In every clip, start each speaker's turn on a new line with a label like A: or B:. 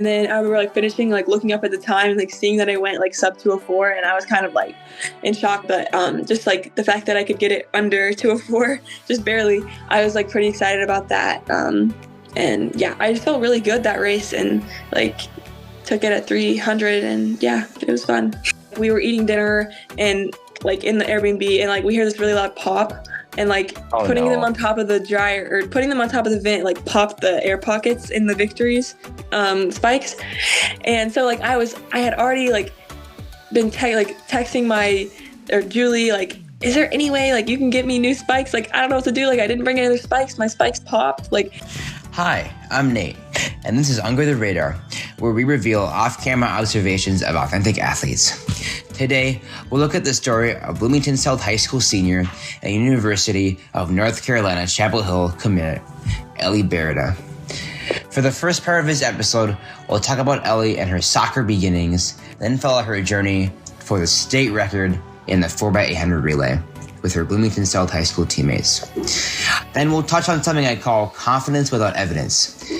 A: And then I remember like finishing, like looking up at the time and like seeing that I went like sub 204, and I was kind of like in shock, but just like the fact that I could get it under 204, just barely, I was like pretty excited about that. And yeah, I just felt really good that race, and like took it at 300, and yeah, it was fun. We were eating dinner and like in the Airbnb, and like we hear this really loud pop, and like putting them on top of the dryer, or putting them on top of the vent, like popped the air pockets in the Victory's spikes. And so like I had already like been texting Julie, like, is there any way like you can get me new spikes? Like, I don't know what to do. Like, I didn't bring any other spikes. My spikes popped. Like,
B: hi, I'm Nate, and this is Under the Radar, where we reveal off-camera observations of authentic athletes. Today, we'll look at the story of Bloomington South High School senior and University of North Carolina Chapel Hill commit, Ellie Barada. For the first part of this episode, we'll talk about Ellie and her soccer beginnings, then follow her journey for the state record in the 4x800 relay with her Bloomington South High School teammates. Then we'll touch on something I call confidence without evidence,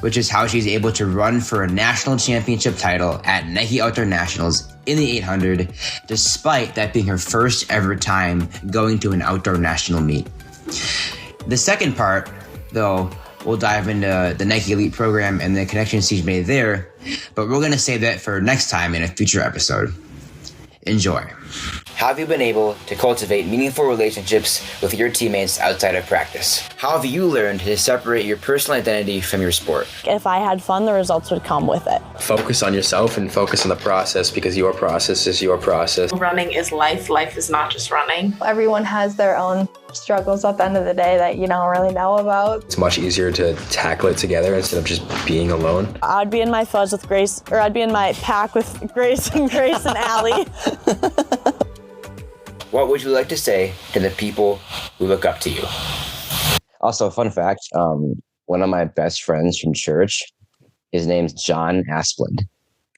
B: which is how she's able to run for a national championship title at Nike Outdoor Nationals in the 800, despite that being her first ever time going to an outdoor national meet. The second part, though, we'll dive into the Nike Elite program and the connections she's made there, but we're going to save that for next time in a future episode. Enjoy. How have you been able to cultivate meaningful relationships with your teammates outside of practice? How have you learned to separate your personal identity from your sport?
C: If I had fun, the results would come with it.
D: Focus on yourself and focus on the process, because your process is your process.
E: Running is life. Life is not just running.
F: Everyone has their own struggles at the end of the day that you don't really know about.
D: It's much easier to tackle it together instead of just being alone.
C: I'd be in my fuzz with Grace, or I'd be in my pack with Grace and Allie.
B: What would you like to say to the people who look up to you? Also, fun fact, one of my best friends from church, his name's John Asplund.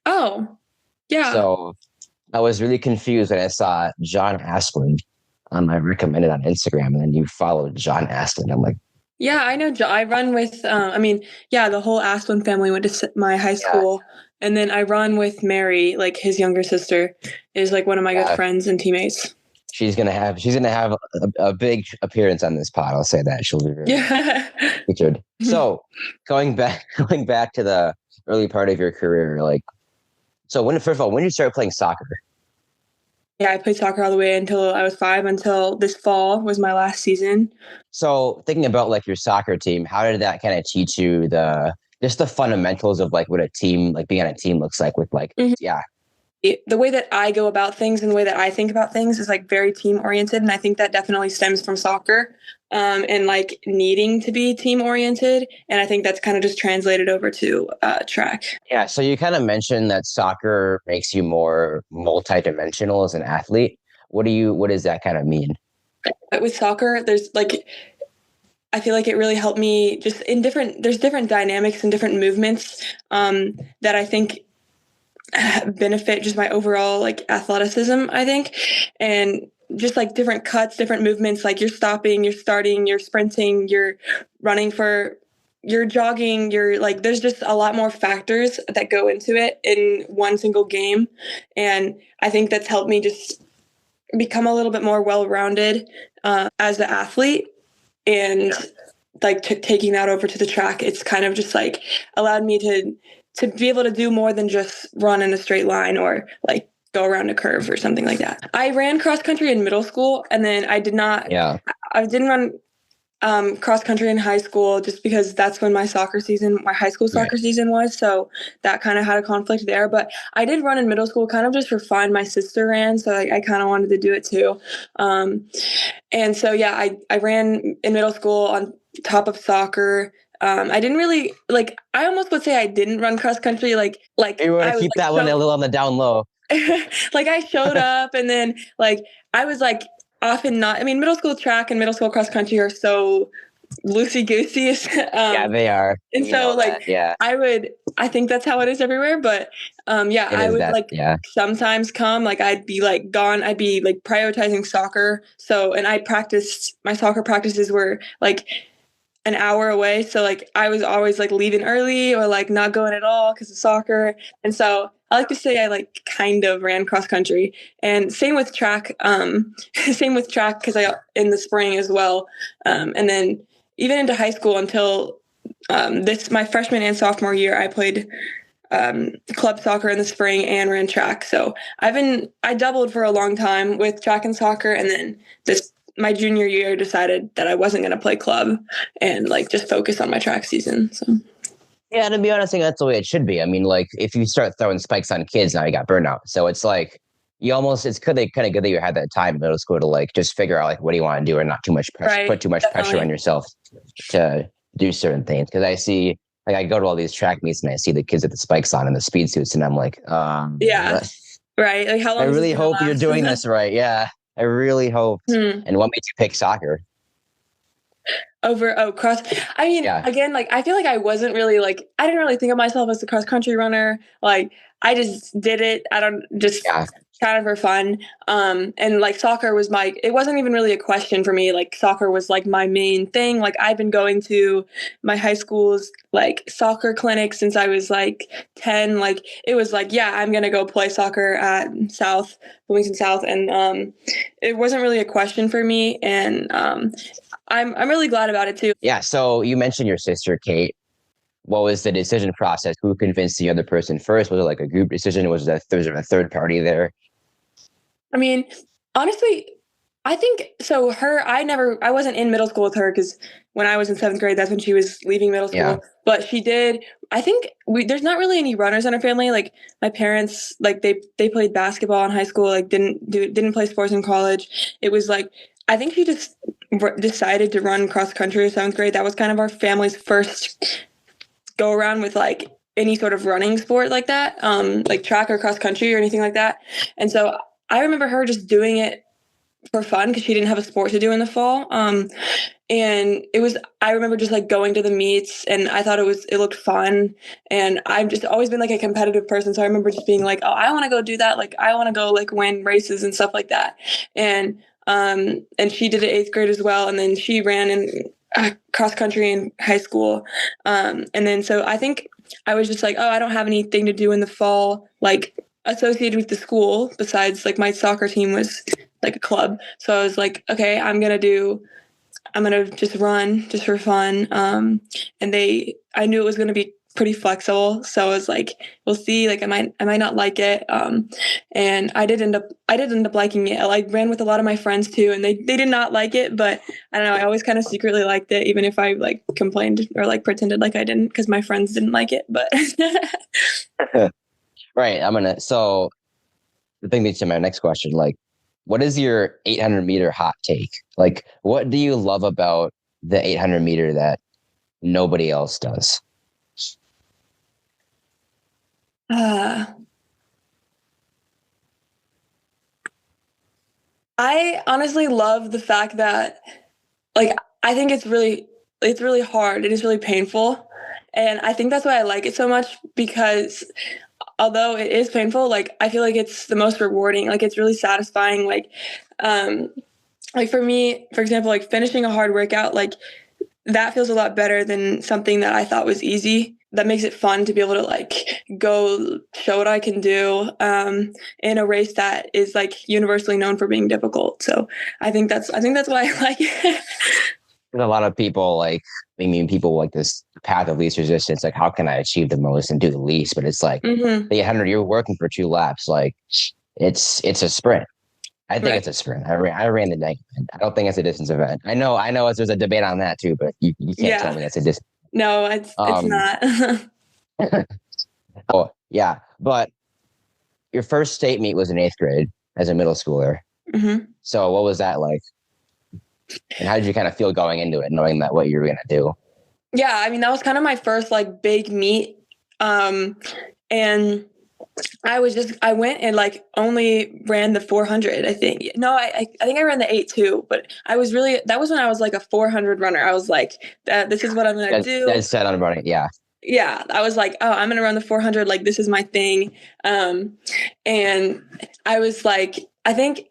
A: oh, yeah.
B: So I was really confused when I saw John Asplund. I recommended on Instagram, and then you followed John Asplund. I'm like,
A: Yeah, I know. I run with, the whole Asplund family went to my high school. Yeah. And then I run with Mary, like his younger sister, is like one of my good friends and teammates.
B: She's gonna have a big appearance on this pod. I'll say that she'll be very featured. So going back to the early part of your career, like, so when did you start playing soccer?
A: Yeah, I played soccer all the way until I was 5, until this fall was my last season.
B: So thinking about like your soccer team, how did that kind of teach you the fundamentals of like what a team, like being on a team looks like with like,
A: the way that I go about things and the way that I think about things is like very team oriented. And I think that definitely stems from soccer and like needing to be team oriented. And I think that's kind of just translated over to track. Yeah.
B: So you kind of mentioned that soccer makes you more multidimensional as an athlete. What does that kind of mean?
A: With soccer, there's like, I feel like it really helped me just there's different dynamics and different movements that I think benefit just my overall like athleticism, I think. And just like different cuts, different movements, like you're stopping, you're starting, you're sprinting, you're running you're jogging, you're like, there's just a lot more factors that go into it in one single game. And I think that's helped me just become a little bit more well-rounded as an athlete. And like taking that over to the track, it's kind of just like allowed me to be able to do more than just run in a straight line or like go around a curve or something like that. I ran cross country in middle school, and then I didn't run cross country in high school just because that's when my high school soccer season was. So that kind of had a conflict there. But I did run in middle school kind of just for fun. My sister ran, so I kind of wanted to do it too. And so, yeah, I ran in middle school on top of soccer. I didn't really I almost would say I didn't run cross country. Like
B: you want to keep that one a little on the down low.
A: Like I showed up, and then like I was like often not. I mean, middle school track and middle school cross country are so loosey goosey.
B: Yeah, they are.
A: And so I think that's how it is everywhere. But I would sometimes come, like I'd be like gone. I'd be like prioritizing soccer. So, and my soccer practices were like an hour away. So like I was always like leaving early or like not going at all because of soccer. And so I like to say I like kind of ran cross country, and same with track. Same with track because I in the spring as well. And then even into high school until this my freshman and sophomore year, I played club soccer in the spring and ran track. So I doubled for a long time with track and soccer, and then this my junior year decided that I wasn't going to play club and like just focus on my track season. So
B: Yeah, to be honest, I think that's the way it should be. I mean, like if you start throwing spikes on kids, now you got burnout. So it's like it's kind of good that you had that time in middle school to like just figure out like what do you want to do and not too much pressure,
A: right,
B: put too much pressure on
A: definitely.
B: yourself to do certain things. Because I see like I go to all these track meets and I see the kids with the spikes on and the speed suits, and I'm like,
A: Yeah, right. Like how
B: I
A: long is this
B: really
A: going to
B: hope you're
A: last?
B: doing this right. Yeah, I really hope.
A: Hmm.
B: And what made you pick soccer?
A: Cross. I mean,
B: Yeah,
A: again, like I feel like I wasn't really like I didn't really think of myself as a cross country runner. Like I just did it. I don't just
B: yeah.
A: kind of for fun. And like soccer was it wasn't even really a question for me. Like soccer was like my main thing. Like I've been going to my high school's like soccer clinic since I was like 10. Like it was like, yeah, I'm going to go play soccer at Bloomington South. And it wasn't really a question for me. And I'm really glad about it too.
B: Yeah. So you mentioned your sister, Kate. What was the decision process? Who convinced the other person first? Was it like a group decision? Was there a third party there?
A: I mean, honestly, I think so. I wasn't in middle school with her because when I was in seventh grade, that's when she was leaving middle
B: Yeah.
A: school. But she did. I think there's not really any runners in our family. Like my parents, like they played basketball in high school. Like didn't play sports in college. It was like I think she just decided to run cross country in seventh grade. That was kind of our family's first go around with like any sort of running sport like that, like track or cross country or anything like that. And so I remember her just doing it for fun because she didn't have a sport to do in the fall. And I remember just like going to the meets, and I thought it looked fun. And I've just always been like a competitive person. So I remember just being like, oh, I want to go do that. Like I want to go like win races and stuff like that. And she did it eighth grade as well. And then she ran in cross country in high school. And then so I think I was just like, oh, I don't have anything to do in the fall, like associated with the school besides like my soccer team was like a club. So I was like, okay, I'm gonna just run just for fun. And I knew it was gonna be pretty flexible. So I was like, we'll see. Like, I might not like it. And I did end up liking it. I like ran with a lot of my friends too, and they did not like it, but I don't know. I always kind of secretly liked it, even if I like complained or like pretended like I didn't, because my friends didn't like it. But
B: Right. So the thing leads to my next question. Like, what is your 800-meter hot take? Like, what do you love about the 800-meter that nobody else does?
A: I honestly love the fact that like I think it's really hard. It is really painful. And I think that's why I like it so much because although it is painful, like I feel like it's the most rewarding. Like it's really satisfying. Um like for me, for example, like finishing a hard workout, like that feels a lot better than something that I thought was easy. That makes it fun to be able to like go show what I can do in a race that is like universally known for being difficult. So I think that's why I like it.
B: There's a lot of people people like this path of least resistance. Like, how can I achieve the most and do the least? But it's like
A: Mm-hmm.
B: the 800, you're working for 2 laps. Like, it's a sprint. I think
A: Right.
B: it's a sprint. I ran the day. I don't think it's a distance event. I know there's a debate on that too, but you can't tell
A: Yeah.
B: me it's a distance.
A: No, it's not.
B: Oh yeah, but your first state meet was in 8th grade as a middle schooler.
A: Mm-hmm.
B: So what was that like? And how did you kind of feel going into it, knowing that what you were going to do?
A: Yeah, I mean that was kind of my first like big meet. And I went and like only ran the 400, I think. No, I think I ran the 8 too, but that was when I was like a 400 runner. I was like, this is what I'm going to do.
B: That's set on running. Yeah.
A: Yeah, I was like, oh, I'm going to run the 400. Like, this is my thing. And I was like, it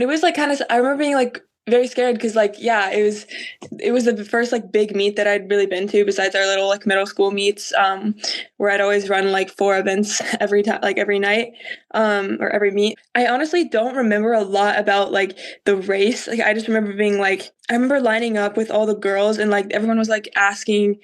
A: was like kind of, I remember being like very scared because like it was the first like big meet that I'd really been to besides our little like middle school meets, where I'd always run like 4 events every time, like every night, or every meet. I honestly don't remember a lot about like the race. Like I just remember being like, I remember lining up with all the girls and like everyone was like asking.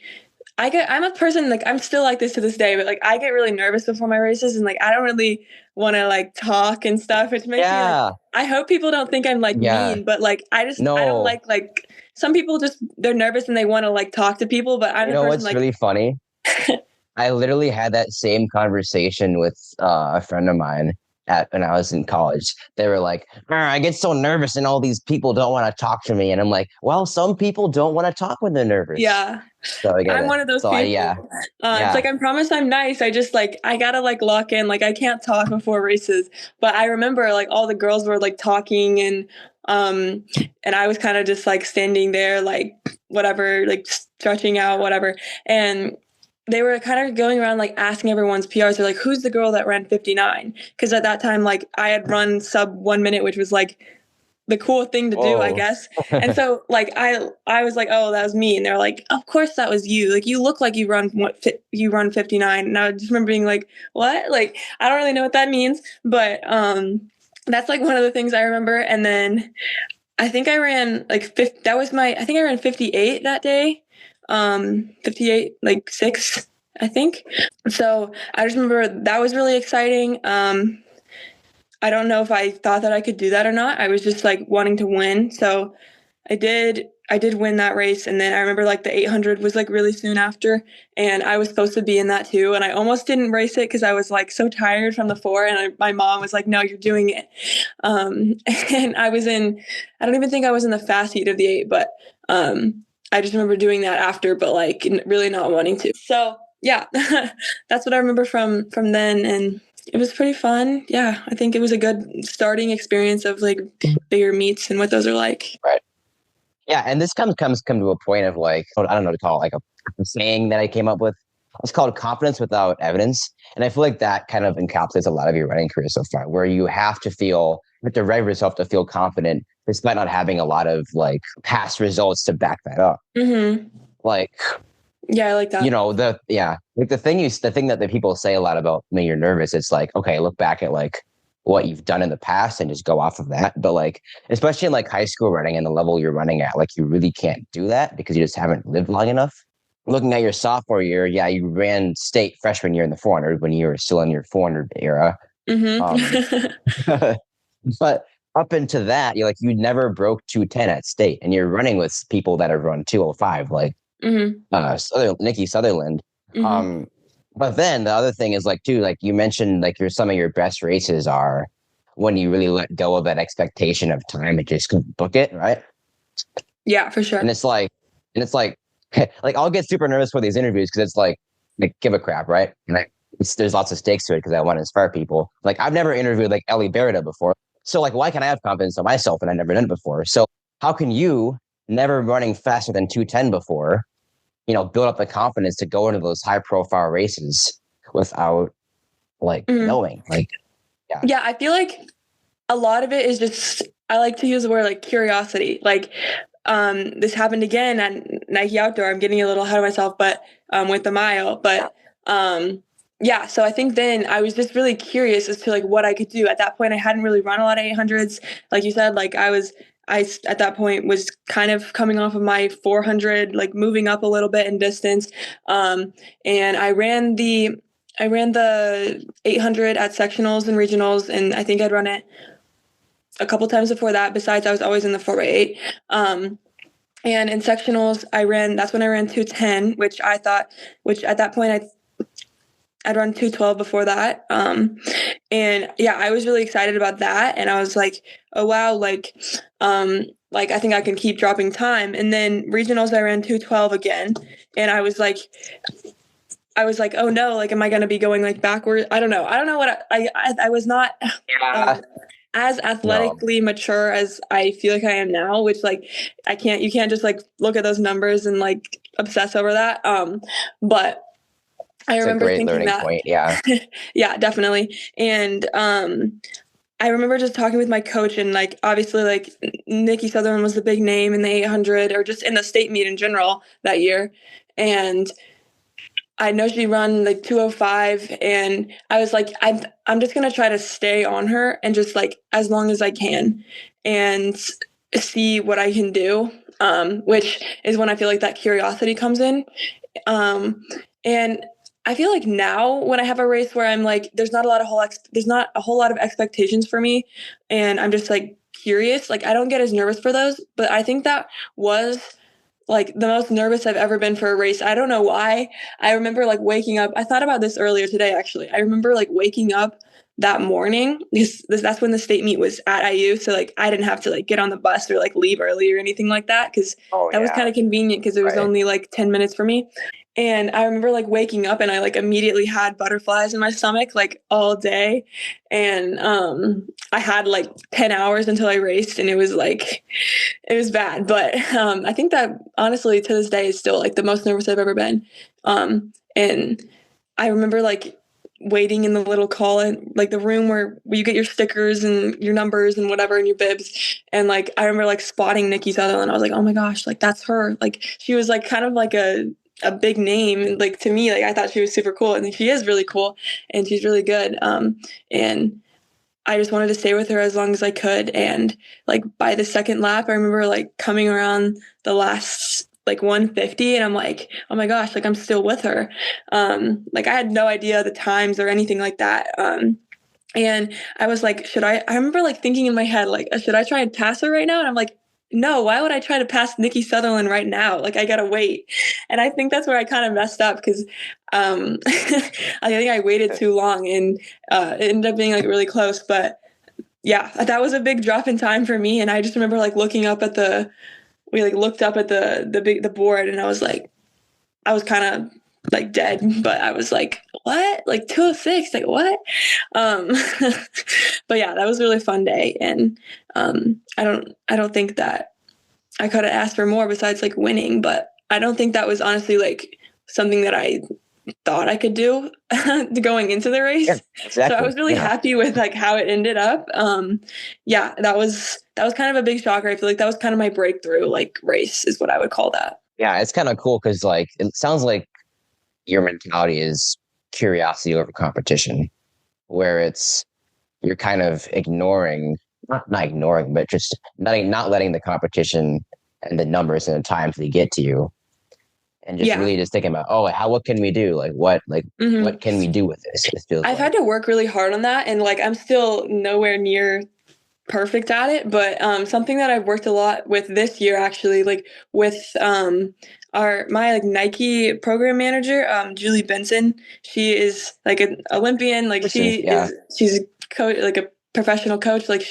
A: I'm a person, like, I'm still like this to this day, but like, I get really nervous before my races and like, I don't really want to like talk and stuff, which makes me like,
B: Yeah.
A: I hope people don't think I'm like
B: Yeah.
A: mean, but like, I don't
B: No.
A: like, some people just, they're nervous and they want to like talk to people, but I'm
B: You
A: the
B: know
A: person
B: what's
A: like,
B: really funny? I literally had that same conversation with a friend of mine when I was in college. They were like, I get so nervous and all these people don't want to talk to me. And I'm like, well, some people don't want to talk when they're nervous.
A: yeah,
B: So I get
A: I'm
B: it.
A: one of those
B: So
A: people. It's like, I promise I'm nice. I just like, I gotta like lock in, like I can't talk before races, but I remember like all the girls were like talking um, and I was kind of just like standing there, like whatever, like stretching out, whatever. And they were kind of going around like asking everyone's PRs. They're like, who's the girl that ran 59? Because at that time, like I had run sub 1 minute, which was like the cool thing to do, I
B: Oh,
A: guess. And so like I was like, oh, that was me. And they're like, of course that was you. Like you look like you run 59. And I just remember being like, what? Like I don't really know what that means, but that's like one of the things I remember. And then I think I ran like I think I ran 58 that day. 58 like 6, I think. So I just remember that was really exciting. I don't know if I thought that I could do that or not. I was just like wanting to win. So I did win that race. And then I remember like the 800 was like really soon after. And I was supposed to be in that too. And I almost didn't race it because I was like so tired from the 4. And my mom was like, no, you're doing it. And I don't even think I was in the fast heat of the 8, but I just remember doing that after, but like really not wanting to. So yeah, that's what I remember from then. And it was pretty fun. Yeah, I think it was a good starting experience of like bigger meets and what those are like.
B: right. Yeah, and this come to a point of like, I don't know what to call it, like a saying that I came up with. It's called confidence without evidence. And I feel like that kind of encapsulates a lot of your running career so far, where you have to rev yourself to feel confident despite not having a lot of like past results to back that up.
A: Mm-hmm.
B: Like,
A: yeah, I like that.
B: Like the thing that the people say a lot about when you're nervous, it's like, okay, look back at like what you've done in the past and just go off of that. But like, especially in like high school running and the level you're running at, like you really can't do that because you just haven't lived long enough. Looking at your sophomore year, yeah, you ran state freshman year in the 400 when you were still in your 400 era.
A: Mm-hmm.
B: But up into that, you never broke 210 at state, and you're running with people that have run 205, like Nikki Sutherland.
A: Mm-hmm.
B: But then the other thing is like too, like you mentioned, like some of your best races are when you really let go of that expectation of time and just book it, right?
A: Yeah, for sure.
B: And it's like like I'll get super nervous for these interviews because it's like give a crap, right? And there's lots of stakes to it because I want to inspire people. Like I've never interviewed like Ellie Barada before, so like why can I have confidence in myself and I've never done it before? So how can you, never running faster than 210 before, build up the confidence to go into those high profile races without like knowing? Like,
A: yeah, I feel like a lot of it is just, I like to use the word like curiosity. Like this happened again at Nike Outdoor. I'm getting a little ahead of myself, but with the mile. But yeah, so I think then I was just really curious as to like what I could do. At that point, I hadn't really run a lot of 800s. Like you said, like I at that point was kind of coming off of my 400, like moving up a little bit in distance. And I ran the 800 at sectionals and regionals, and I think I'd run it a couple times before that. Besides, I was always in the 4x8. And in sectionals, that's when I ran 210, which at that point I'd run 212 before that. And yeah, I was really excited about that. And I was like, oh wow, like I think I can keep dropping time. And then regionals, I ran 212 again. And I was like, oh no, like, am I going to be going like backward? I don't know what I was not as athletically mature as I feel like I am now, which like, you can't just like look at those numbers and like obsess over that. But I remember thinking that.
B: Point, yeah.
A: Yeah, definitely. And I remember just talking with my coach, and like obviously like Nikki Sutherland was the big name in the 800 or just in the state meet in general that year. And I know she run like 205, and I was like, I'm just gonna try to stay on her and just like as long as I can, and see what I can do. Which is when I feel like that curiosity comes in. And I feel like now when I have a race where I'm like, there's not a whole lot of expectations for me, and I'm just like curious. Like I don't get as nervous for those, but I think that was like the most nervous I've ever been for a race. I don't know why. I remember like waking up. I thought about this earlier today, actually. I remember like waking up that morning because that's when the state meet was at IU. So like I didn't have to like get on the bus or like leave early or anything like that because that was kind of convenient because it was only like 10 minutes for me. And I remember like waking up and I like immediately had butterflies in my stomach like all day. And I had like 10 hours until I raced, and it was bad. But I think that honestly to this day is still like the most nervous I've ever been. And I remember like waiting in the little call in like the room where you get your stickers and your numbers and whatever and your bibs. And like I remember like spotting Nikki Sutherland. I was like, oh my gosh, like that's her. Like she was like kind of like a big name, and like to me, like I thought she was super cool, and she is really cool and she's really good. And I just wanted to stay with her as long as I could. And like by the second lap, I remember like coming around the last like 150, and I'm like, oh my gosh, like I'm still with her. Like I had no idea the times or anything like that. And I was like, I remember like thinking in my head, like, should I try and pass her right now? And I'm like, no, why would I try to pass Nikki Sutherland right now? Like I gotta wait. And I think that's where I kind of messed up because I think I waited too long, and it ended up being like really close. But yeah, that was a big drop in time for me. And I just remember like we like looked up at the board, and I was kind of like dead, but I was like, what? Like 206? Like what? Um, but yeah, that was a really fun day. And I don't think that I could have asked for more besides like winning, but I don't think that was honestly like something that I thought I could do going into the race.
B: Yeah, exactly.
A: So I was really happy with like how it ended up. Yeah, that was kind of a big shocker. I feel like that was kind of my breakthrough like race is what I would call that.
B: Yeah, it's kind of cool because like it sounds like your mentality is curiosity over competition, where you're kind of ignoring, not ignoring, but just not letting the competition and the numbers and the times they get to you, and just really just thinking about, what can we do? Like what can we do with this? It feels
A: I've had to work really hard on that, and like I'm still nowhere near perfect at it, but something that I've worked a lot with this year actually, like with my like Nike program manager, Julie Benson. She is like an Olympian, like she's a coach, like a professional coach. Like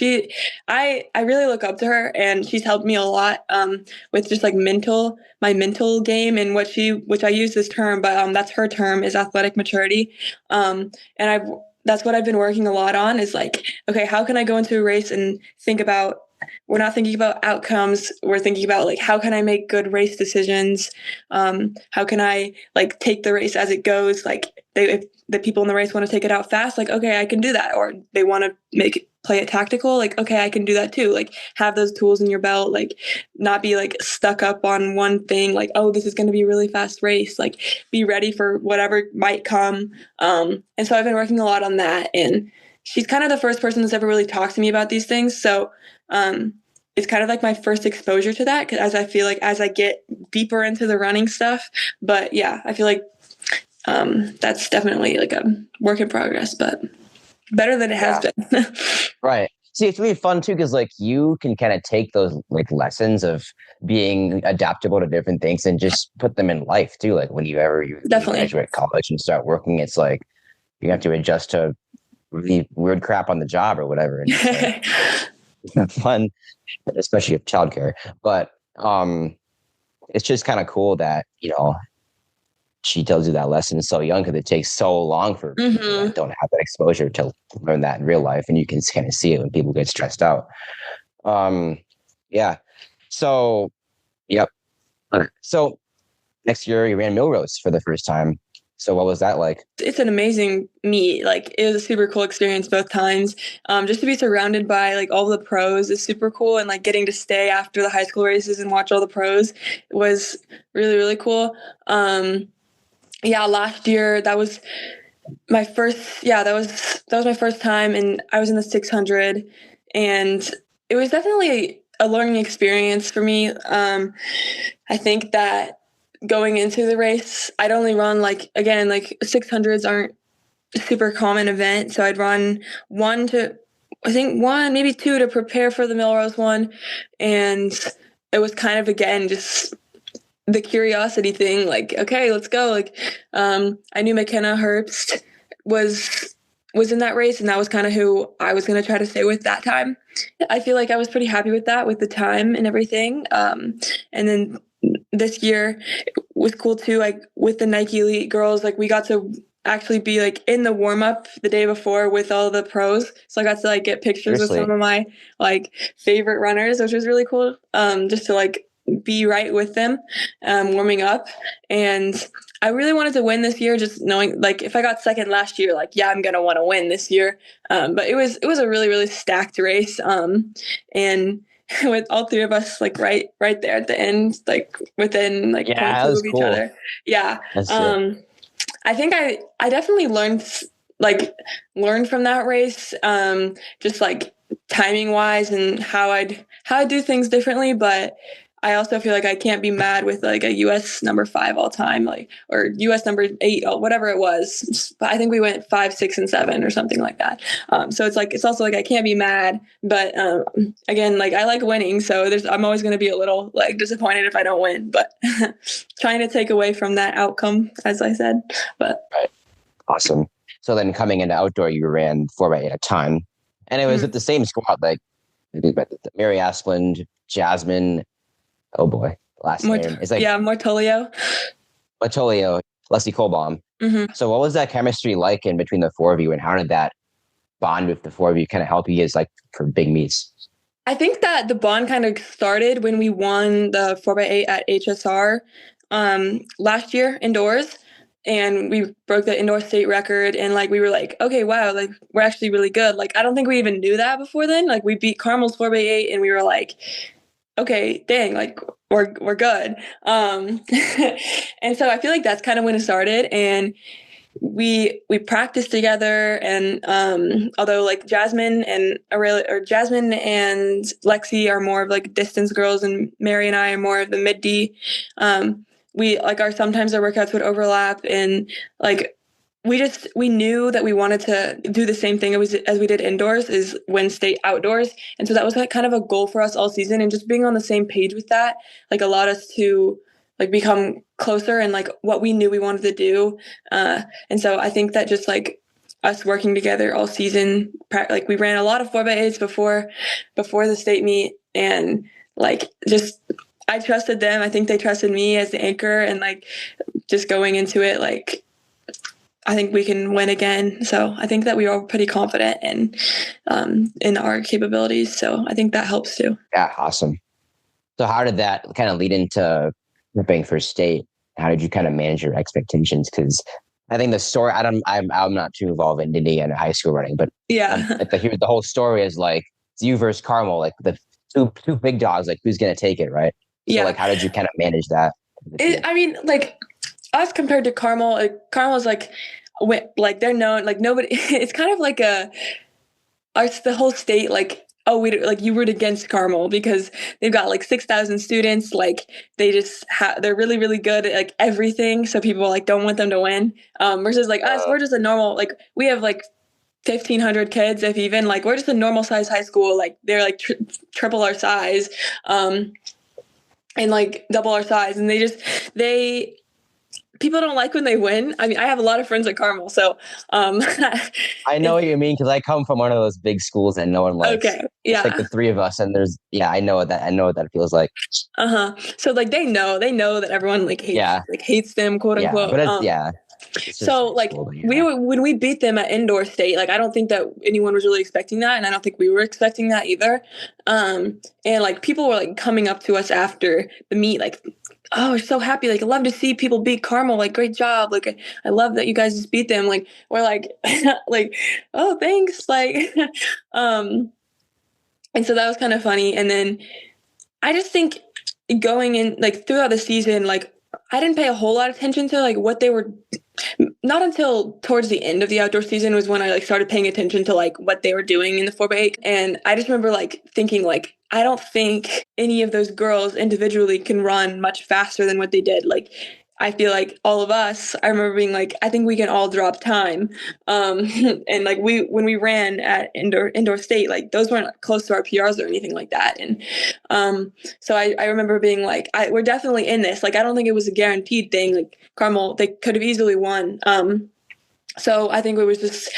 A: I really look up to her, and she's helped me a lot with just like my mental game, and which I use this term, but that's her term, is athletic maturity. And that's what I've been working a lot on, is like, okay, how can I go into a race and we're not thinking about outcomes. We're thinking about like, how can I make good race decisions? How can I like take the race as it goes? Like if the people in the race want to take it out fast, like, okay, I can do that. Or they want to play it tactical. Like, okay, I can do that too. Like have those tools in your belt, like not be like stuck up on one thing. Like, oh, this is going to be a really fast race. Like be ready for whatever might come. And so I've been working a lot on that, and she's kind of the first person that's ever really talked to me about these things. So it's kind of like my first exposure to that, as I feel like as I get deeper into the running stuff. But yeah, I feel like that's definitely like a work in progress, but better than it has been.
B: Right. See, it's really fun too, because like you can kind of take those like lessons of being adaptable to different things and just put them in life too. Like when you graduate college and start working, it's like you have to adjust to really weird crap on the job or whatever. And it's not fun, especially with childcare. But it's just kind of cool that, she tells you that lesson so young, because it takes so long for people that don't have that exposure to learn that in real life. And you can kind of see it when people get stressed out. Yeah. So, yep. So next year you ran Millrose for the first time. So what was that like?
A: It's an amazing meet. Like, it was a super cool experience both times. Just to be surrounded by like all the pros is super cool, and like getting to stay after the high school races and watch all the pros was really, really cool. Yeah, last year that was my first. Yeah, that was my first time, and I was in the 600, and it was definitely a learning experience for me. I think that going into the race, I'd only run like 600s aren't a super common event, so I'd run one, maybe two to prepare for the Milrose one, and it was kind of again just the curiosity thing, like, okay, let's go. Like, I knew McKenna Herbst was in that race, and that was kind of who I was going to try to stay with that time. I feel like I was pretty happy with that, with the time and everything. And then this year was cool too. Like with the Nike Elite girls, like we got to actually be like in the warm up the day before with all the pros. So I got to like get pictures with some of my like favorite runners, which was really cool. Just to like be right with them, warming up. And I really wanted to win this year, just knowing like if I got second last year, like, yeah, I'm going to want to win this year. But it was a really, really stacked race. And with all three of us like right there at the end, like within like points of each other. Yeah. I think I definitely learned from that race, just like timing wise and how I do things differently. But I also feel like I can't be mad with like a US number 5 all time, like, or US number 8, or whatever it was. But I think we went 5, 6, and 7 or something like that. So it's also like I can't be mad, but again, like I like winning, so I'm always going to be a little like disappointed if I don't win, but trying to take away from that outcome, as I said. But
B: right. Awesome. So then coming into outdoor, you ran 4x8 at a ton, and it was with the same squad, like Mary Asplund, Jasmine. Oh boy, last name. It's like
A: Mortolio,
B: Leslie Colbaum.
A: Mm-hmm.
B: So what was that chemistry like in between the four of you, and how did that bond with the four of you kind of help you guys like for big meets?
A: I think that the bond kind of started when we won the 4x8 at HSR last year indoors, and we broke the indoor state record, and like we were like, okay, wow, like we're actually really good. Like I don't think we even knew that before then. Like we beat Carmel's 4x8, and we were like, okay, dang, like we're good. And so I feel like that's kind of when it started, and we practiced together. And although like Jasmine and Lexi are more of like distance girls, and Mary and I are more of the mid D, we like sometimes our workouts would overlap, and like we knew that we wanted to do the same thing as we did indoors, is win state outdoors. And so that was like kind of a goal for us all season, and just being on the same page with that like allowed us to like become closer and like what we knew we wanted to do. And so I think that just like us working together all season, like we ran a lot of 4x8s before the state meet, and like just I trusted them. I think they trusted me as the anchor, and like just going into it, like I think we can win again. So I think that we are pretty confident in our capabilities. So I think that helps too. Yeah,
B: awesome. So how did that kind of lead into preparing for state? How did you kind of manage your expectations? Because I think the story, I'm not too involved in Indiana high school running, but
A: yeah,
B: the whole story is like it's you versus Carmel, like the two big dogs, like who's going to take it, right? So
A: yeah.
B: Like how did you kind of manage that?
A: I mean, like us compared to Carmel, Carmel's like they're known, like nobody, it's kind of like the whole state, like, oh, you root against Carmel because they've got like 6,000 students, like they just they're really, really good at like everything. So people like don't want them to win. Versus like us, we're just a normal, like we have like 1,500 kids, if even, like we're just a normal size high school. Like they're like triple our size, and like double our size. And people don't like when they win. I mean, I have a lot of friends at Carmel, so
B: I know what you mean, because I come from one of those big schools and no one likes.
A: Okay, yeah.
B: It's like the three of us, and I know what that feels like.
A: So like they know that everyone like hates them, quote unquote.
B: But
A: So like when we beat them at indoor state, like I don't think that anyone was really expecting that, and I don't think we were expecting that either. And like people were like coming up to us after the meet, like, oh, we're so happy, like I love to see people beat Carmel, like great job, like I love that you guys just beat them. Like we're like like, oh thanks, like and so that was kind of funny. And then I just think going in like throughout the season, like I didn't pay a whole lot of attention to like what they were, not until towards the end of the outdoor season was when I like started paying attention to like what they were doing in the 4x8. And I just remember like thinking like, I don't think any of those girls individually can run much faster than what they did. Like, I feel like all of us, I remember being like, I think we can all drop time. And like when we ran at indoor state, like those weren't close to our PRs or anything like that. And so I remember being like, we're definitely in this. Like, I don't think it was a guaranteed thing. Like Carmel, they could have easily won. So I think it was just,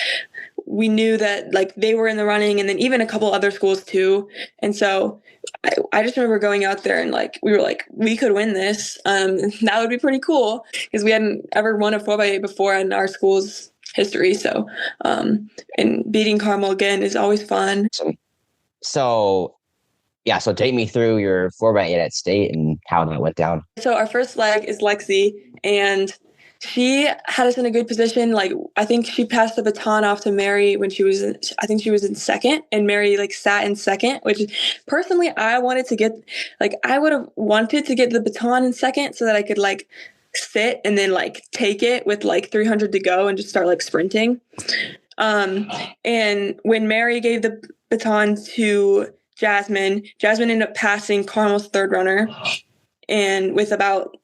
A: we knew that like they were in the running, and then even a couple other schools too. And so I just remember going out there and like we were like, we could win this. That would be pretty cool because we hadn't ever won a 4x8 before in our school's history. So and beating Carmel again is always fun.
B: So take me through your 4x8 at state and how that went down.
A: So our first leg is Lexi, and she had us in a good position. Like, I think she passed the baton off to Mary when she was in second, and Mary like sat in second, which personally I wanted to get, like, I would have wanted to get the baton in second so that I could like sit and then like take it with like 300 to go and just start like sprinting. And when Mary gave the baton to Jasmine ended up passing Carmel's third runner, and with about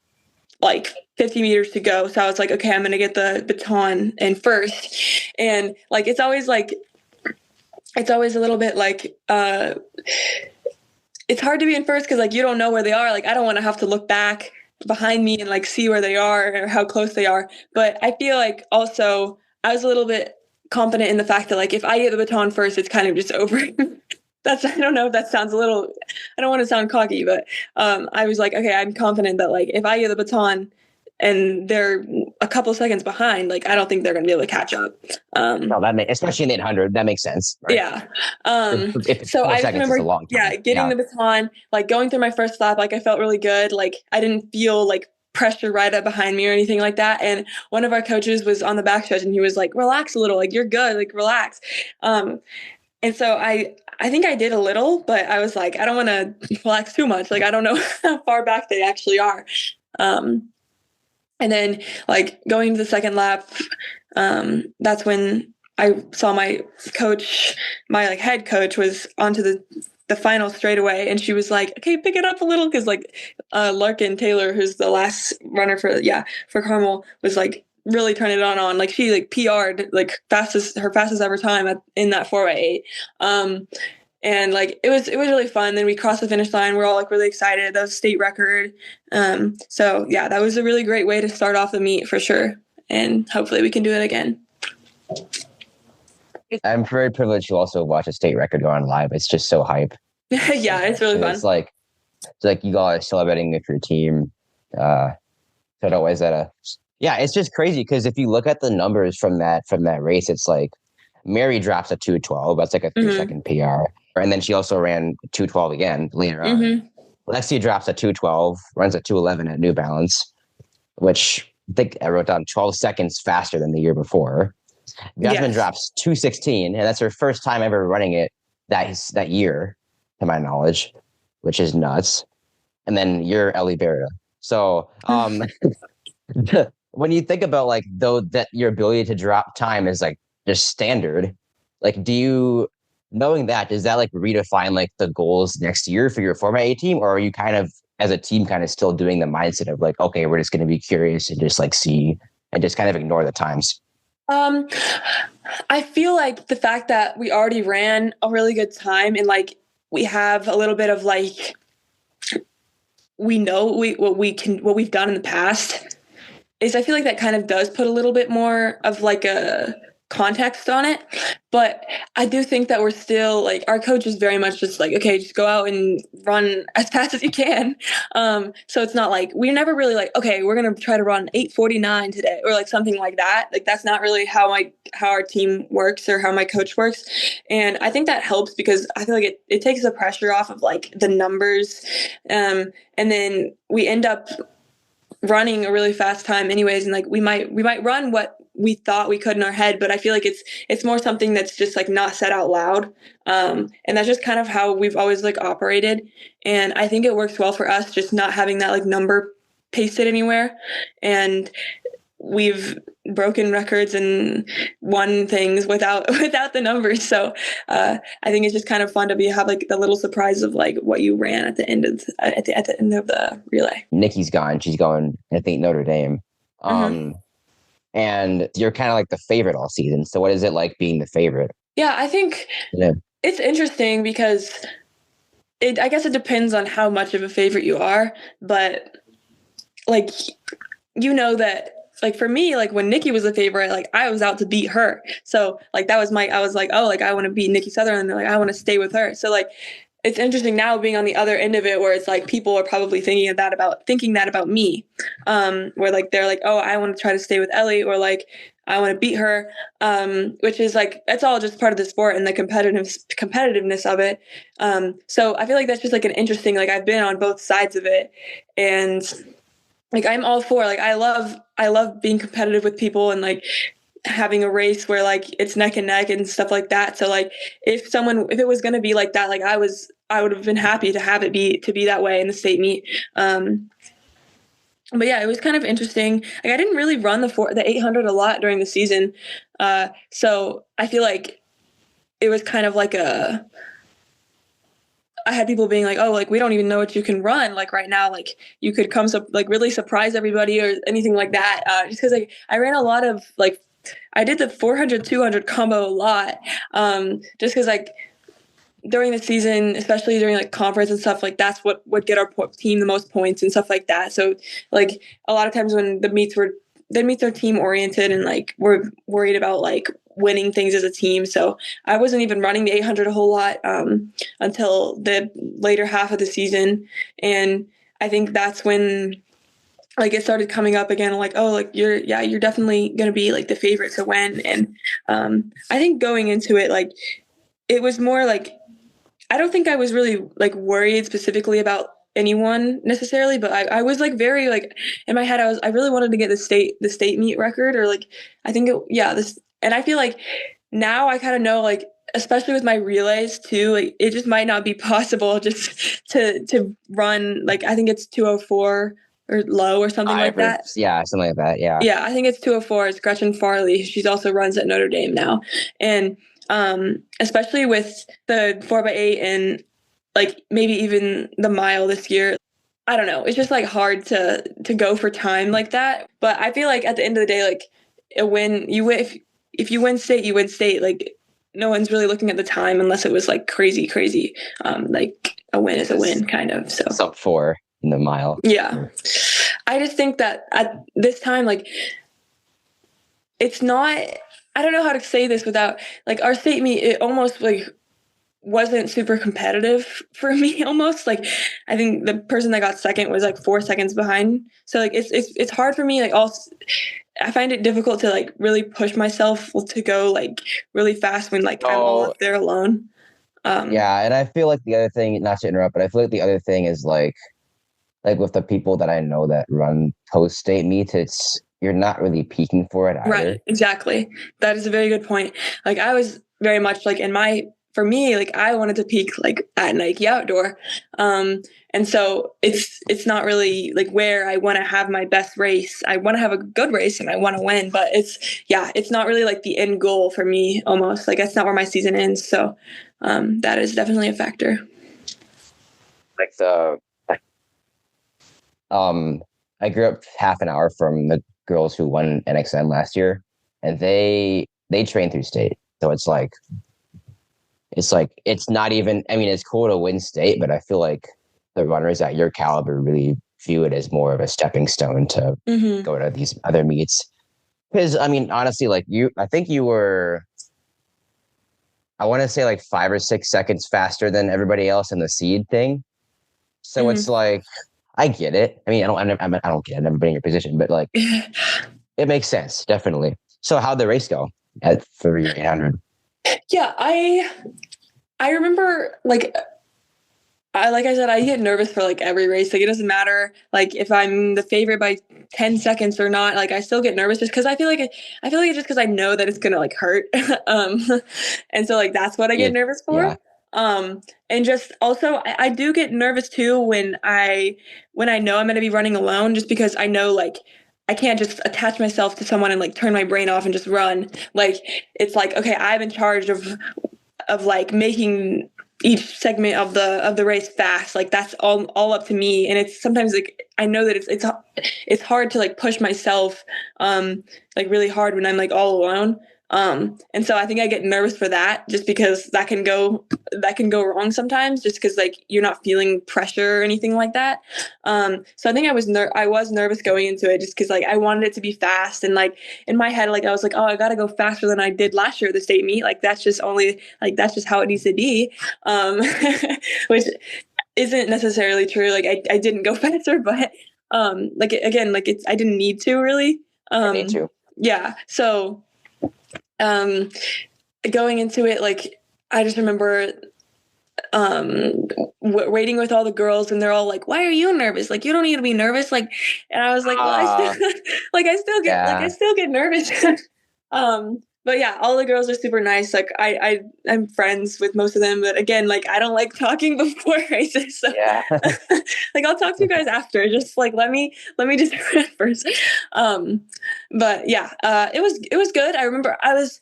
A: like 50 meters to go. So I was like, okay, I'm going to get the baton in first. And like, it's always a little bit like, it's hard to be in first because like, you don't know where they are. Like, I don't want to have to look back behind me and like see where they are or how close they are. But I feel like also I was a little bit confident in the fact that like, if I get the baton first, it's kind of just over. I don't know if that sounds I don't want to sound cocky, but I was like, okay, I'm confident that like if I get the baton and they're a couple seconds behind, like I don't think they're going to be able to catch up.
B: No, especially in 800, that makes sense. Right?
A: Yeah. So I just remember, getting the baton, like going through my first lap, like I felt really good. Like I didn't feel like pressure right up behind me or anything like that. And one of our coaches was on the backstretch and he was like, relax a little, like you're good, like relax. And so I think I did a little, but I was like, I don't want to relax too much. Like, I don't know how far back they actually are. And then like going to the second lap, that's when I saw my coach, my like head coach was onto the final straightaway. And she was like, okay, pick it up a little. Cause like, Larkin Taylor, who's the last runner for Carmel, was like, really turn it on. Like she like PR'd like her fastest ever time in that 4x8. And like it was really fun. Then we crossed the finish line. We're all like really excited. That was a state record. So yeah, that was a really great way to start off the meet for sure. And hopefully we can do it again.
B: I'm very privileged to also watch a state record go on live. It's just so hype.
A: Yeah, it's really fun.
B: It's like you guys celebrating with your team. So it always it's just crazy because if you look at the numbers from that race, it's like Mary drops a 2:12. That's like a 3-second PR. And then she also ran 2:12 again later on. Lexi drops a 2:12, runs a 2:11 at New Balance, which I think I wrote down 12 seconds faster than the year before. Jasmine drops 2:16, and that's her first time ever running it that year, to my knowledge, which is nuts. And then you're Ellie Barada. So when you think about like though that your ability to drop time is like just standard, like knowing that, does that like redefine like the goals next year for your 4x8 team, or are you kind of as a team kind of still doing the mindset of like, okay, we're just going to be curious and just like see and just kind of ignore the times?
A: I feel like the fact that we already ran a really good time and like we have a little bit of like we know what we've done in the past is I feel like that kind of does put a little bit more of like a context on it. But I do think that we're still like, our coach is very much just like, okay, just go out and run as fast as you can. So it's not like, we're never really like, okay, we're going to try to run 8:49 today or like something like that. Like that's not really how our team works or how my coach works. And I think that helps because I feel like it takes the pressure off of like the numbers. And then we end up running a really fast time anyways, and like we might run what we thought we could in our head, but I feel like it's more something that's just like not said out loud, and that's just kind of how we've always like operated, and I think it works well for us just not having that like number pasted anywhere, and we've broken records and won things without the numbers. So I think it's just kind of fun to have like the little surprise of like what you ran at the end of at the end of the relay.
B: Nikki's gone. She's going, I think, Notre Dame. And you're kind of like the favorite all season. So what is it like being the favorite?
A: Yeah, I think it's interesting because I guess it depends on how much of a favorite you are, but like, you know that like for me, like when Nikki was a favorite, like I was out to beat her. So like that was I was like, oh, like I want to beat Nikki Sutherland. And like I want to stay with her. So like it's interesting now being on the other end of it where it's like people are probably thinking that about me. Where like they're like, oh, I want to try to stay with Ellie, or like I want to beat her. Which is like that's all just part of the sport and the competitiveness of it. So I feel like that's just like an interesting, like I've been on both sides of it, and like I'm all for like I love being competitive with people and like having a race where like it's neck and neck and stuff like that. So like if it was going to be like that, like I would have been happy to have it be that way in the state meet. But yeah, it was kind of interesting. Like I didn't really run the 800 a lot during the season. So I feel like it was kind of like I had people being like, oh, like, we don't even know what you can run. Like right now, like you could come like really surprise everybody or anything like that. Just cause like I ran a lot of like, I did the 400, 200 combo a lot. Just cause like during the season, especially during like conference and stuff, like that's what would get our team the most points and stuff like that. So like a lot of times when the meets are team oriented and like we're worried about like winning things as a team. So I wasn't even running the 800 a whole lot until the later half of the season. And I think that's when like it started coming up again, like, oh, like you're definitely going to be like the favorite to win. And I think going into it, like it was more like, I don't think I was really like worried specifically about anyone necessarily, but I was like very like in my head I really wanted to get the state meet record, or like I think this, and I feel like now I kind of know, like especially with my relays too, like it just might not be possible just to run, like I think it's 204 or low or something like that.
B: Yeah, something like that.
A: Yeah, I think it's 204. It's Gretchen Farley. She's also runs at Notre Dame now, and especially with the 4x8 and like maybe even the mile this year, I don't know. It's just like hard to go for time like that. But I feel like at the end of the day, like a win, if you win state, you win state. Like no one's really looking at the time unless it was like crazy. Like a win is a win, kind of. So
B: sub 4 in the mile.
A: Yeah, I just think that at this time, like it's not. I don't know how to say this without like our state meet. It almost like wasn't super competitive for me. Almost like I think the person that got second was like 4 seconds behind. So like it's hard for me. Like I find it difficult to like really push myself to go like really fast when like I'm all up there alone.
B: Yeah, and I feel like the other thing, not to interrupt, but I feel like the other thing is like with the people that I know that run post state meets, you're not really peaking for it either.
A: Right, exactly. That is a very good point. Like I was very much like for me, like I wanted to peak like at Nike Outdoor. And so it's not really like where I want to have my best race. I want to have a good race and I want to win, but it's not really like the end goal for me almost. Like that's not where my season ends. So that is definitely a factor.
B: Like I grew up half an hour from the girls who won NXN last year, and they train through state. So it's not even, I mean, it's cool to win state, but I feel like the runners at your caliber really view it as more of a stepping stone to go to these other meets. Because I mean, honestly, like I think you were, I want to say like 5 or 6 seconds faster than everybody else in the seed thing. So it's
A: Mhm.
B: like, I get it. I mean, I don't get it. I've never been in your position, but like, it makes sense, definitely. So how'd the race go for your 800?
A: Yeah, I remember like I said, I get nervous for like every race. Like it doesn't matter like if I'm the favorite by 10 seconds or not. Like I still get nervous just because I feel like it's just because I know that it's gonna like hurt. um, and so like that's what I
B: Yeah,
A: get nervous
B: yeah.
A: for. And just also I do get nervous too when I know I'm gonna be running alone, just because I know like I can't just attach myself to someone and like turn my brain off and just run. Like it's like okay, I'm in charge of like making each segment of the race fast. Like that's all up to me. And it's sometimes like I know that it's hard to like push myself like really hard when I'm like all alone. And so I think I get nervous for that just because that can go wrong sometimes just because like you're not feeling pressure or anything like that. So I think I was nervous going into it just because like I wanted it to be fast, and like in my head like I was like, oh, I gotta go faster than I did last year at the state meet. Like that's just how it needs to be. Um, which isn't necessarily true. Like I didn't go faster, but like again, like I didn't need to really.
B: I need
A: Um,
B: to.
A: yeah. So um, going into it, like I just remember waiting with all the girls, and they're all like, why are you nervous? Like you don't need to be nervous. Like, and I was like, well, I still
B: Ah,
A: I
B: yeah.
A: still get nervous. But yeah, all the girls are super nice. Like I'm friends with most of them, but again, like I don't like talking before races. So
B: Yeah.
A: like I'll talk to you guys after. Just like let me just run first. Um, but yeah, it was good. I remember I was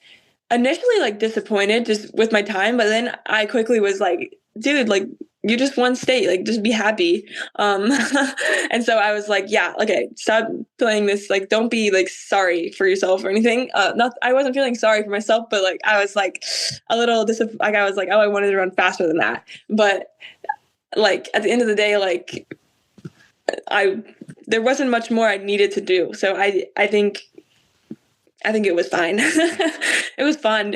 A: initially like disappointed just with my time, but then I quickly was like, dude, like you just won state, like just be happy. Um and so I was like, yeah, okay, stop playing this, like don't be like sorry for yourself or anything. Not I wasn't feeling sorry for myself, but like I was like a little like I was like, oh, I wanted to run faster than that. But like at the end of the day, like I there wasn't much more I needed to do. So I think it was fine. It was fun.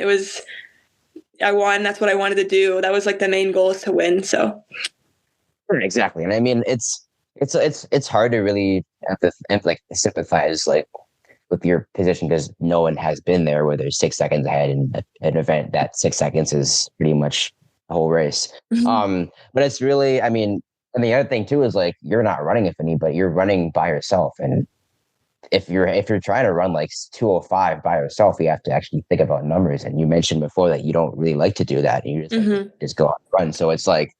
A: I won. That's what I wanted to do. That was like the main goal, is to win. So
B: Exactly. And I mean, it's hard to really like sympathize like with your position because no one has been there where there's 6 seconds ahead in an event that 6 seconds is pretty much the whole race. But it's really, I mean, and the other thing too is like you're not running with anybody, you're running by yourself. And if you're trying to run like 205 by yourself, you have to actually think about numbers. And you mentioned before that you don't really like to do that. You just like
A: mm-hmm.
B: just go out and run. So it's like,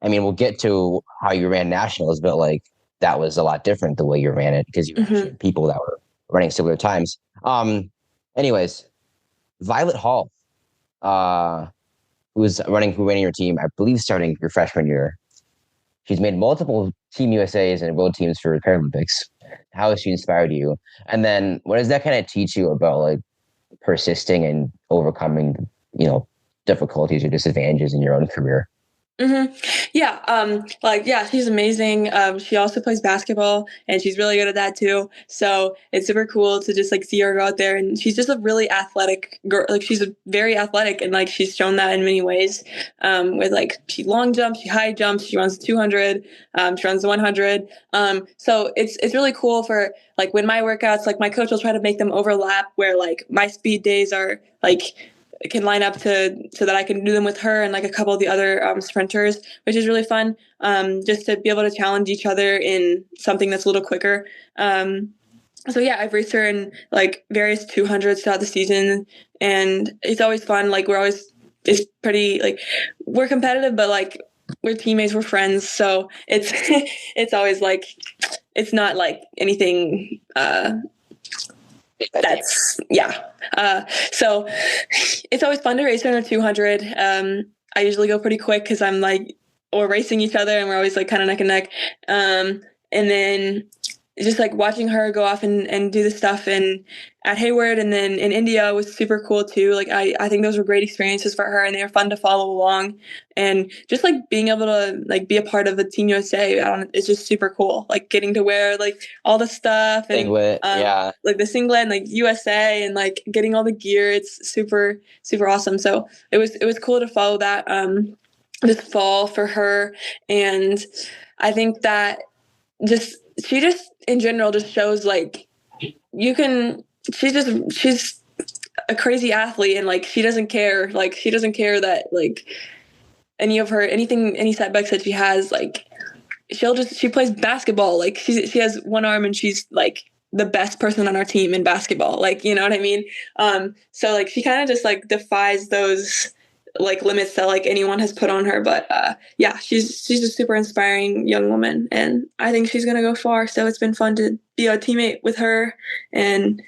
B: I mean, we'll get to how you ran nationals, but like that was a lot different the way you ran it because you actually
A: Mm-hmm.
B: had people that were running similar times. Anyways, Violet Hall, uh, who ran your team, I believe, starting your freshman year. She's made multiple Team USAs and world teams for the Paralympics. How has she inspired you? And then what does that kind of teach you about like persisting and overcoming, difficulties or disadvantages in your own career?
A: Mm-hmm. Yeah. Like, yeah, she's amazing. She also plays basketball, and she's really good at that too. So it's super cool to just like see her go out there, and she's just a really athletic girl. Like she's very athletic, and like she's shown that in many ways. With like she long jumps, she high jumps, she runs 200, she runs the 100. So it's really cool for like when my workouts, like my coach will try to make them overlap where like my speed days are like can line up to so that I can do them with her and like a couple of the other sprinters, which is really fun. Just to be able to challenge each other in something that's a little quicker. So yeah, I've raced her in like various 200s throughout the season, and it's always fun. Like it's pretty like we're competitive, but like we're teammates, we're friends. So it's it's always like it's not like anything that's yeah. So it's always fun to race in a 200. I usually go pretty quick because I'm like, or racing each other, and we're always like kind of neck and neck. And then just like watching her go off and do the stuff at Hayward and then in India was super cool too. Like I think those were great experiences for her and they were fun to follow along. And just like being able to like be a part of the Team USA, it's just super cool. Like getting to wear like all the stuff and
B: Singlet, yeah.
A: like the singlet and like USA and like getting all the gear. It's super, super awesome. So it was cool to follow that this fall for her. And I think that she just in general just shows like she's a crazy athlete and like she doesn't care that like any setbacks that she has, like she plays basketball, like she has one arm and she's like the best person on our team in basketball, like you know what I mean. So like she kind of just like defies those like limits that like anyone has put on her. But yeah, she's a super inspiring young woman and I think she's gonna go far. So it's been fun to be a teammate with her and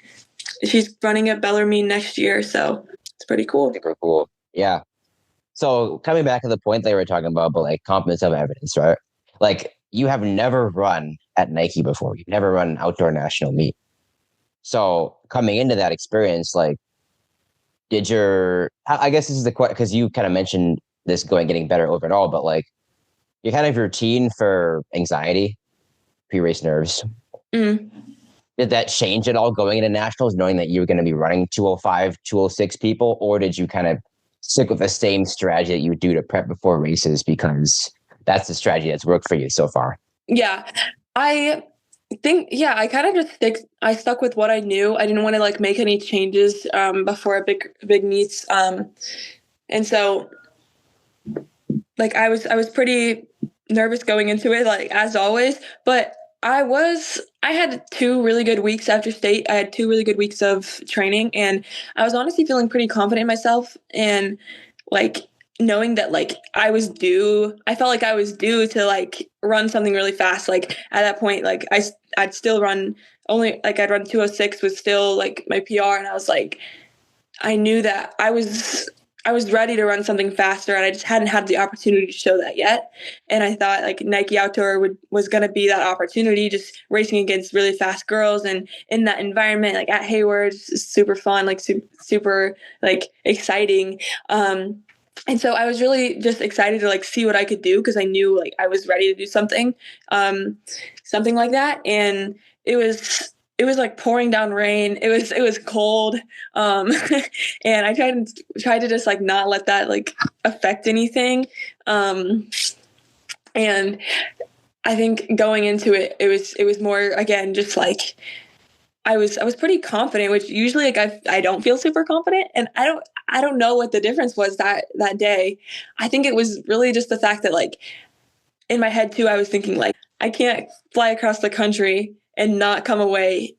A: she's running at Bellarmine next year, so it's pretty cool.
B: Super cool. Yeah. So coming back to the point they were talking about, but like competence of evidence, right? Like you have never run at Nike before. You've never run an outdoor national meet. So coming into that experience, like I guess this is the question, because you kind of mentioned this getting better overall, but like your kind of routine for anxiety, pre-race nerves.
A: Mm.
B: Did that change at all going into nationals, knowing that you were going to be running 205, 206 people, or did you kind of stick with the same strategy that you do to prep before races because that's the strategy that's worked for you so far?
A: Yeah, I think, I kind of just stuck with what I knew. I didn't want to like make any changes before a big meets. And so like I was pretty nervous going into it, like as always, but I had 2 really good weeks after state. I had 2 really good weeks of training and I was honestly feeling pretty confident in myself and like knowing that like I felt like I was due to like run something really fast. Like at that point, like I'd still run I'd run 206 was still like my PR. And I was like, I knew that I was ready to run something faster and I just hadn't had the opportunity to show that yet. And I thought like Nike Outdoor was going to be that opportunity, just racing against really fast girls and in that environment, like at Hayward, super fun, like super like exciting. And so I was really just excited to like see what I could do because I knew like I was ready to do something like that. And it was like pouring down rain. It was cold. And I tried to just like not let that like affect anything. And I think going into it, it was more, again, just like, I was pretty confident, which usually like I don't feel super confident. And I don't know what the difference was that day. I think it was really just the fact that like in my head too, I was thinking like, I can't fly across the country and not come away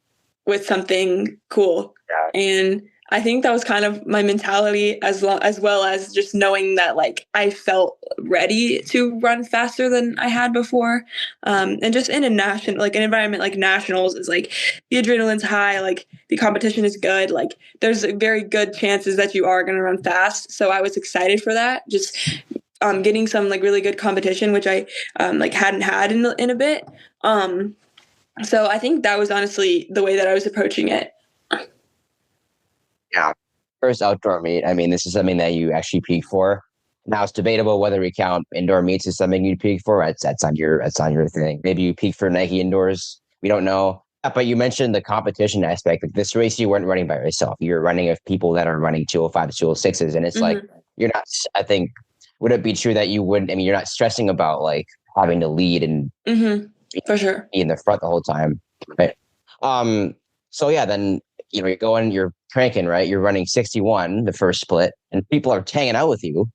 A: with something cool. Yeah. And I think that was kind of my mentality as well as just knowing that like I felt ready to run faster than I had before. And just in an environment like nationals is like the adrenaline's high, like the competition is good. Like there's very good chances that you are going to run fast. So I was excited for that. Just getting some like really good competition, which I like hadn't had in a bit. So I think that was honestly the way that I was approaching it.
B: Yeah. First outdoor meet. I mean, this is something that you actually peak for. Now it's debatable whether we count indoor meets as something you peak for. That's on your thing. Maybe you peak for Nike indoors. We don't know. But you mentioned the competition aspect. Like this race, you weren't running by yourself. You're running with people that are running 205, 206s. And it's like, you're not, I think, would it be true that you wouldn't, I mean, you're not stressing about like having to lead and
A: for sure
B: be in the front the whole time. Right. So yeah, then, you're cranking, right? You're running 61, the first split, and people are hanging out with you.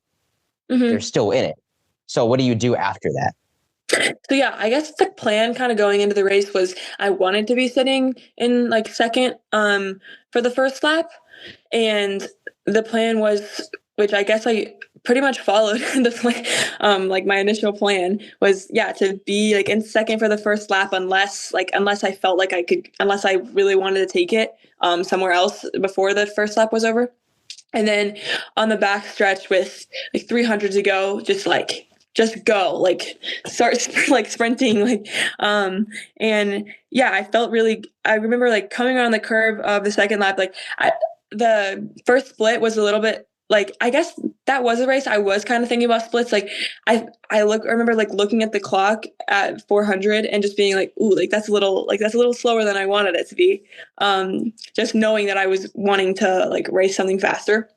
B: They're still in it. So what do you do after that?
A: So yeah, I guess the plan kind of going into the race was I wanted to be sitting in like second for the first lap. And the plan was, which I guess I pretty much followed the plan, like my initial plan was, to be like in second for the first lap unless I felt like unless I really wanted to take it somewhere else before the first lap was over. And then on the back stretch with like 300 to go, just like just go, like start like sprinting, like and yeah, I remember like coming around the curve of the second lap, like the first split was a little bit like, I guess that was a race. I was kind of thinking about splits. Like I remember like looking at the clock at 400 and just being like, ooh, like that's a little slower than I wanted it to be. Just knowing that I was wanting to like race something faster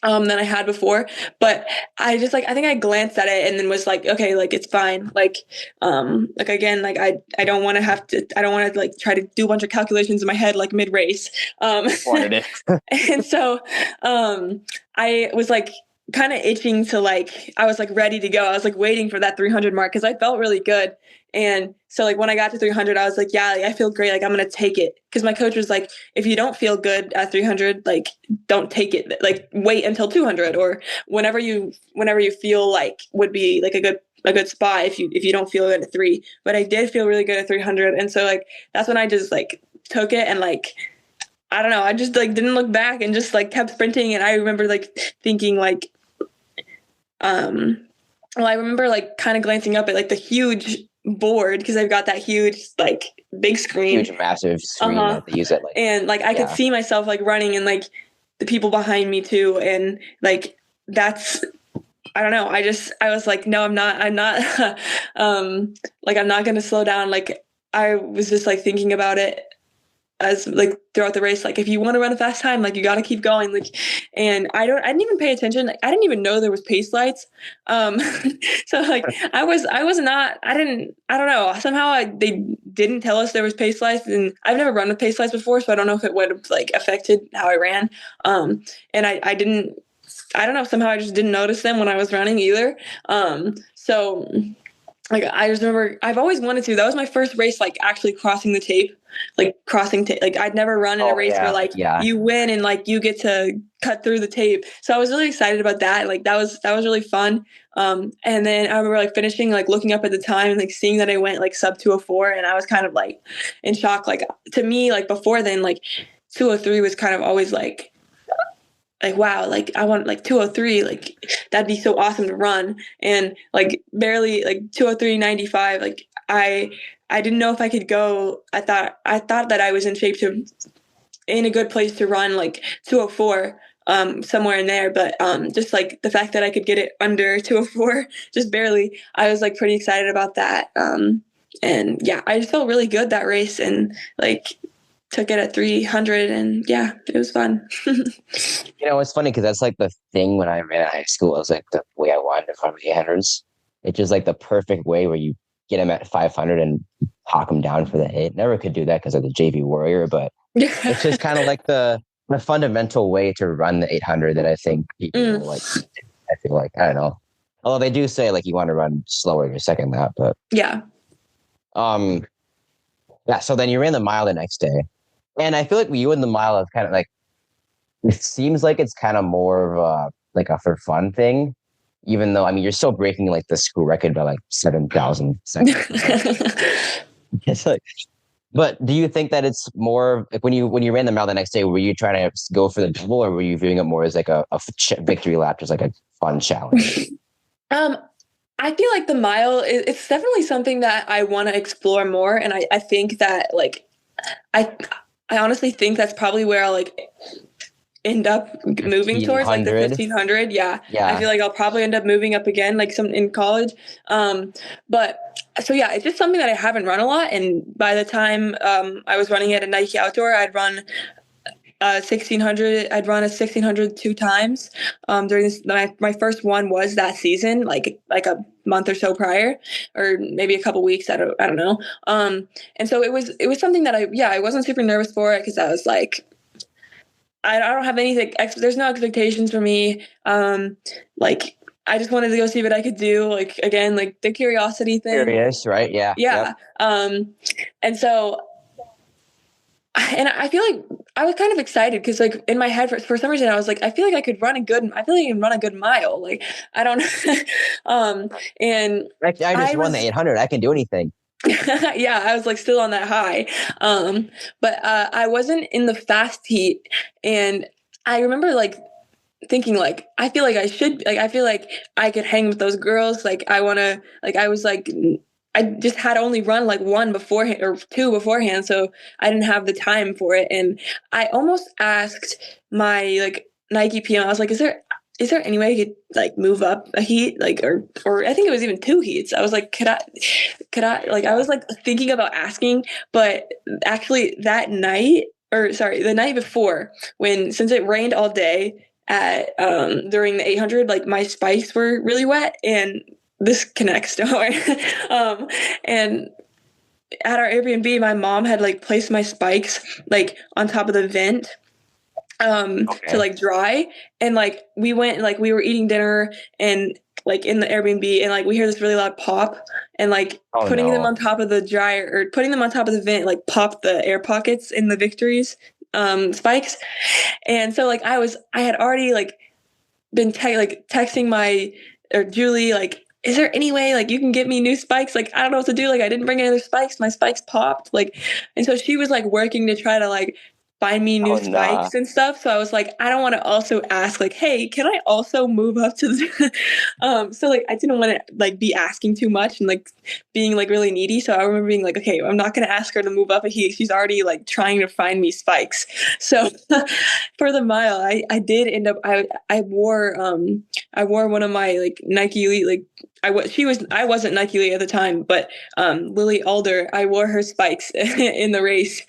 A: than I had before. But I just like, I think I glanced at it and then was like, okay, like it's fine. Like again, like I don't want to like try to do a bunch of calculations in my head, like mid race. And so, I was like kind of itching to like, I was like ready to go. I was like waiting for that 300 mark because I felt really good. And so like when I got to 300, I was like, yeah, like, I feel great. Like I'm going to take it. Cause my coach was like, if you don't feel good at 300, like don't take it, like wait until 200 or whenever you feel like would be like a good spot if you don't feel good at 3. But I did feel really good at 300. And so like, that's when I just like took it and like, I don't know, I just like didn't look back and just like kept sprinting. And I remember like thinking like, well, I remember like kind of glancing up at like the huge board because I've got that huge like big screen,
B: Huge, massive screen that they use it like.
A: And like I could see myself like running and like the people behind me too, and like that's, I don't know. I was like, no, I'm not like I'm not gonna slow down. Like I was just like thinking about it as like throughout the race, like if you want to run a fast time, like you got to keep going. Like, and I didn't even pay attention. Like, I didn't even know there was pace lights. So like I don't know. Somehow they didn't tell us there was pace lights, and I've never run with pace lights before. So I don't know if it would have like affected how I ran. And I don't know. Somehow I just didn't notice them when I was running either. So like I just remember I've always wanted to. That was my first race, like actually crossing the tape. Like like I'd never run in a race where like you win and like you get to cut through the tape. So I was really excited about that. Like that was really fun. And then I remember like finishing, like looking up at the time and like seeing that I went like sub 204, and I was kind of like in shock. Like to me, like before then, like 203 was kind of always like wow, like I want like 203, like that'd be so awesome to run. And like barely like 203.95, like I didn't know if I could go. I thought that I was in shape in a good place to run like 204, somewhere in there. But just like the fact that I could get it under 204, just barely, I was like pretty excited about that. And yeah, I just felt really good that race, and like took it at 300, and yeah, it was fun.
B: It's funny because that's like the thing when I ran in high school. It was like the way I wanted to run 800s. It's just like the perfect way where you get them at 500 and hawk them down for the 8. Never could do that because of the JV Warrior, but it's just kind of like the fundamental way to run the 800 that I think people like. I feel like, I don't know. Although they do say like you want to run slower your second lap, but
A: yeah.
B: So then you ran the mile the next day, and I feel like you in the mile is kind of like, it seems like it's kind of more of a like a for fun thing. Even though, I mean, you're still breaking like the school record by like 7,000 seconds. It's like, but do you think that it's more like when you ran the mile the next day, were you trying to go for the double, or were you viewing it more as like a victory lap, just like a fun challenge?
A: I feel like the mile it's definitely something that I want to explore more, and I think that like I honestly think that's probably where I'll like end up moving towards, like the 1500. Yeah. I feel like I'll probably end up moving up again, like some in college. But so yeah, it's just something that I haven't run a lot. And by the time I was running at a Nike Outdoor, I'd run 1600. I'd run a 1600 2 times during this. My first one was that season, like a month or so prior, or maybe a couple weeks. I don't know. And so it was something that I wasn't super nervous for it, because I was like, I don't have anything. There's no expectations for me. Like I just wanted to go see what I could do. Like again, like the curiosity thing.
B: Curious, right? Yeah.
A: Yeah. Yep. And so, and I feel like I was kind of excited because like in my head for some reason I was like, I feel like I can run a good mile. Like I don't. And
B: I just won the 800. I can do anything.
A: Yeah, I was like still on that high. But I wasn't in the fast heat, and I remember like thinking like I feel like I feel like I could hang with those girls. Like I want to like I was like I just had only run like one beforehand or two beforehand, so I didn't have the time for it. And I almost asked my like Nike PM. I was like, is there any way I could like move up a heat, like or I think it was even 2 heats. I was like, could I like I was like thinking about asking, but actually that night or sorry the night before when since it rained all day at during the 800, like my spikes were really wet and this connects, don't worry. And at our Airbnb, my mom had like placed my spikes like on top of the vent to like dry. And like we went like we were eating dinner and like in the Airbnb and like we hear this really loud pop and like putting them on top of the dryer or putting them on top of the vent like popped the air pockets in the Victories spikes. And so like I had already like been texting my or Julie like is there any way like you can get me new spikes? Like I don't know what to do. Like I didn't bring any other spikes. My spikes popped. Like and so she was like working to try to like find me new spikes and stuff. So I was like, I don't want to also ask like, hey, can I also move up to the so like I didn't want to like be asking too much and like being like really needy. So I remember being like, okay, I'm not gonna ask her to move up a heat. She's already like trying to find me spikes. So for the mile, I did end up I wore one of my like Nike Elite like I wasn't Nike Elite at the time, but Lily Alder, I wore her spikes in the race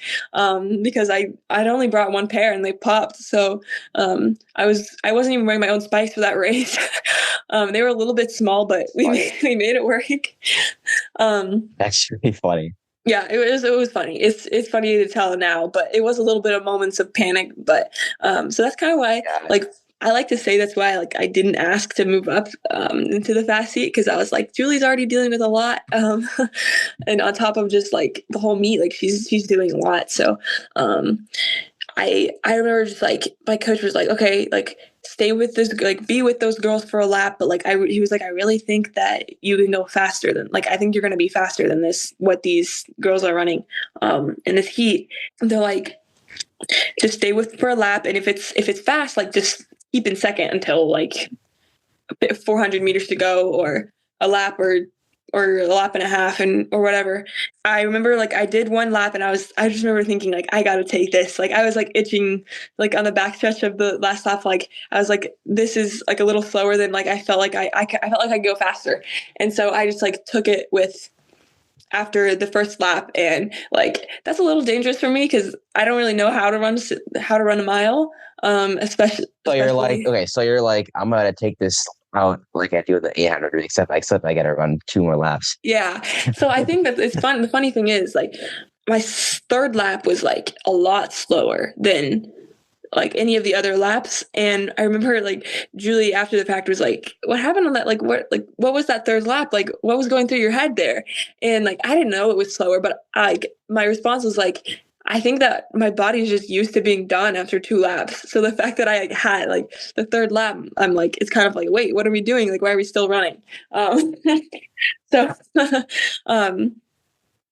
A: because I'd only brought one pair and they popped. So I wasn't even wearing my own spikes for that race. They were a little bit small, but we made it work.
B: That's really funny.
A: Yeah, it was funny. It's funny to tell now, but it was a little bit of moments of panic. But so that's kind of why like I like to say that's why like I didn't ask to move up into the fast seat because I was like Julie's already dealing with a lot, and on top of just like the whole meet, like she's doing a lot. So I remember just like my coach was like, okay, like stay with this, like be with those girls for a lap, but like he was like, I really think that you can go faster than like I think you're gonna be faster than this what these girls are running in this heat. And they're like, just stay with for a lap, and if it's fast, like just keep in second until like 400 meters to go or a lap or a lap and a half and or whatever. I remember like I did one lap and I just remember thinking like I got to take this. Like I was like itching like on the backstretch of the last lap. Like I was like this is like a little slower than like I felt like I felt like I could go faster. And so I just like took it with after the first lap and like that's a little dangerous for me because I don't really know how to run a mile. Especially
B: you're like okay, so you're like I'm gonna take this out like I do the 800 except I gotta run 2 more laps.
A: Yeah, so I think that it's fun. The funny thing is like my third lap was like a lot slower than like any of the other laps. And I remember like Julie after the fact was like, what happened on that? Like what was that third lap? Like what was going through your head there? And like, I didn't know it was slower, but like my response was like, I think that my body is just used to being done after 2 laps. So the fact that I had like the third lap, I'm like, it's kind of like, wait, what are we doing? Like, why are we still running? So,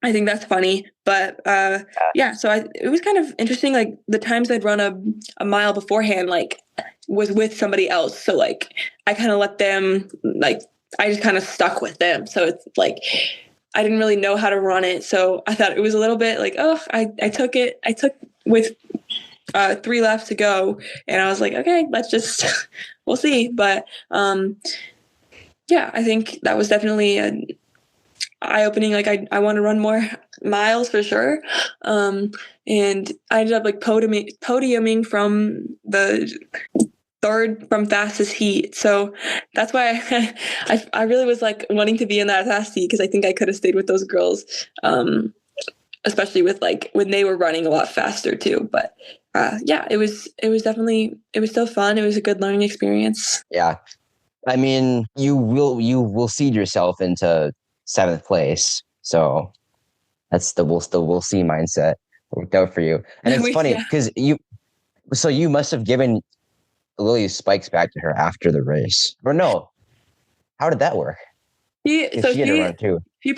A: I think that's funny, but yeah. So it was kind of interesting. Like the times I'd run a mile beforehand, like was with somebody else. So like I kind of let them, like I just kind of stuck with them. So it's like I didn't really know how to run it. So I thought it was a little bit like, oh, I took it. I took with 3 laps to go, and I was like, okay, let's just we'll see. But yeah, I think that was definitely eye-opening. Like I want to run more miles for sure, and I ended up like podiuming from the third from fastest heat. So that's why I really was like wanting to be in that fast heat because I think I could have stayed with those girls, especially with like when they were running a lot faster too. But yeah, it was still fun. It was a good learning experience.
B: Yeah, I mean you will seed yourself into 7th place. So that's the we'll see mindset that worked out for you. And it's funny because you must have given Lily's spikes back to her after the race. Or no. How did that work?
A: She had to run too. She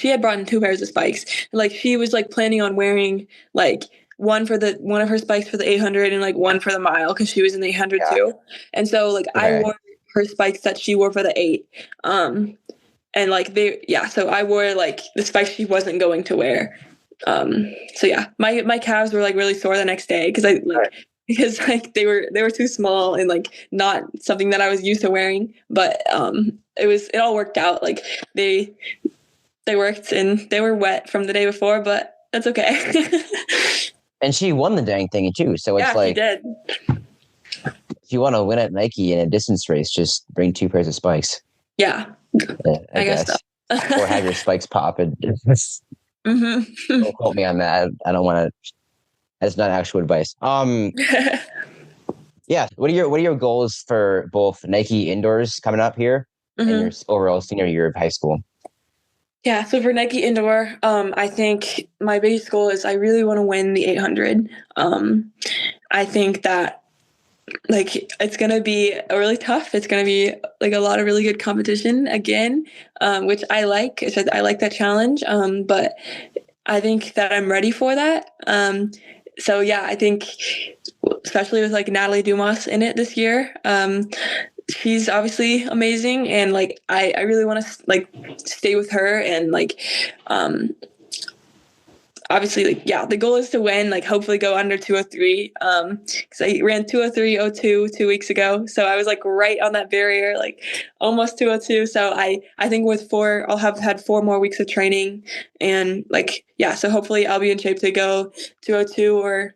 A: had brought in 2 pairs of spikes. Like she was like planning on wearing like one of her spikes for the 800 and like one for the mile because she was in the 800 too. And so like I
B: Okay.
A: wore her spikes that she wore for the 8. And like so I wore like the spikes she wasn't going to wear. So yeah, my calves were like really sore the next day because they were too small and like not something that I was used to wearing. But it all worked out. Like they worked and they were wet from the day before, but that's okay.
B: And she won the dang thing too. So it's
A: Yeah, she did.
B: if you want to win at Nike in a distance race, just bring 2 pairs of spikes.
A: Yeah,
B: I guess.
A: So.
B: Or have your spikes pop. And
A: Mm-hmm.
B: don't quote me on that. I don't want to. That's not actual advice. Yeah. What are your goals for both Nike indoors coming up here and your overall senior year of high school?
A: Yeah, so for Nike Indoor, I think my biggest goal is I really want to win the 800. I think that like it's gonna be really tough. It's gonna be like a lot of really good competition again, which I like. I like that challenge. But I think that I'm ready for that. So yeah, I think especially with like Natalie Dumas in it this year. She's obviously amazing, and like I really want to like stay with her and like obviously like yeah, the goal is to win, like hopefully go under 203 because I ran 203.02 2 weeks ago, so I was like right on that barrier, like almost 202. So I think with I'll have had 4 more weeks of training, and like yeah, so hopefully I'll be in shape to go 202 or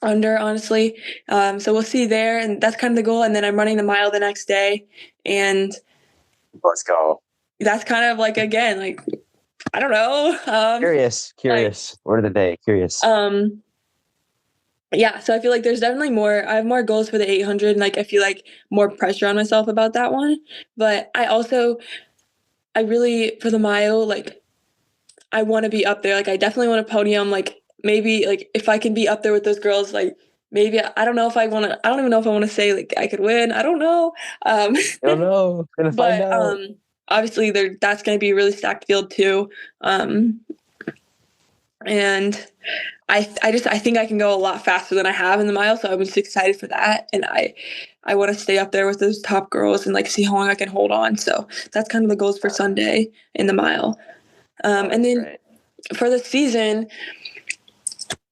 A: under, honestly. So we'll see there, and that's kind of the goal. And then I'm running the mile the next day, and
B: Let's go.
A: that's kind of like again, like I don't know.
B: Curious. Word of the day. Curious.
A: Yeah. So I feel like there's definitely more. I have more goals for the 800, and like I feel like more pressure on myself about that one. But I really for the mile, like I want to be up there. Like I definitely want a podium. Like maybe like if I can be up there with those girls, like maybe I don't know if I want to. I don't even know if I want to say like I could win. I don't know.
B: I don't know. Gonna find out.
A: Obviously that's going to be a really stacked field too. And I think I can go a lot faster than I have in the mile, so I'm just excited for that. And I want to stay up there with those top girls and like see how long I can hold on. So that's kind of the goals for Sunday in the mile. And then for the season,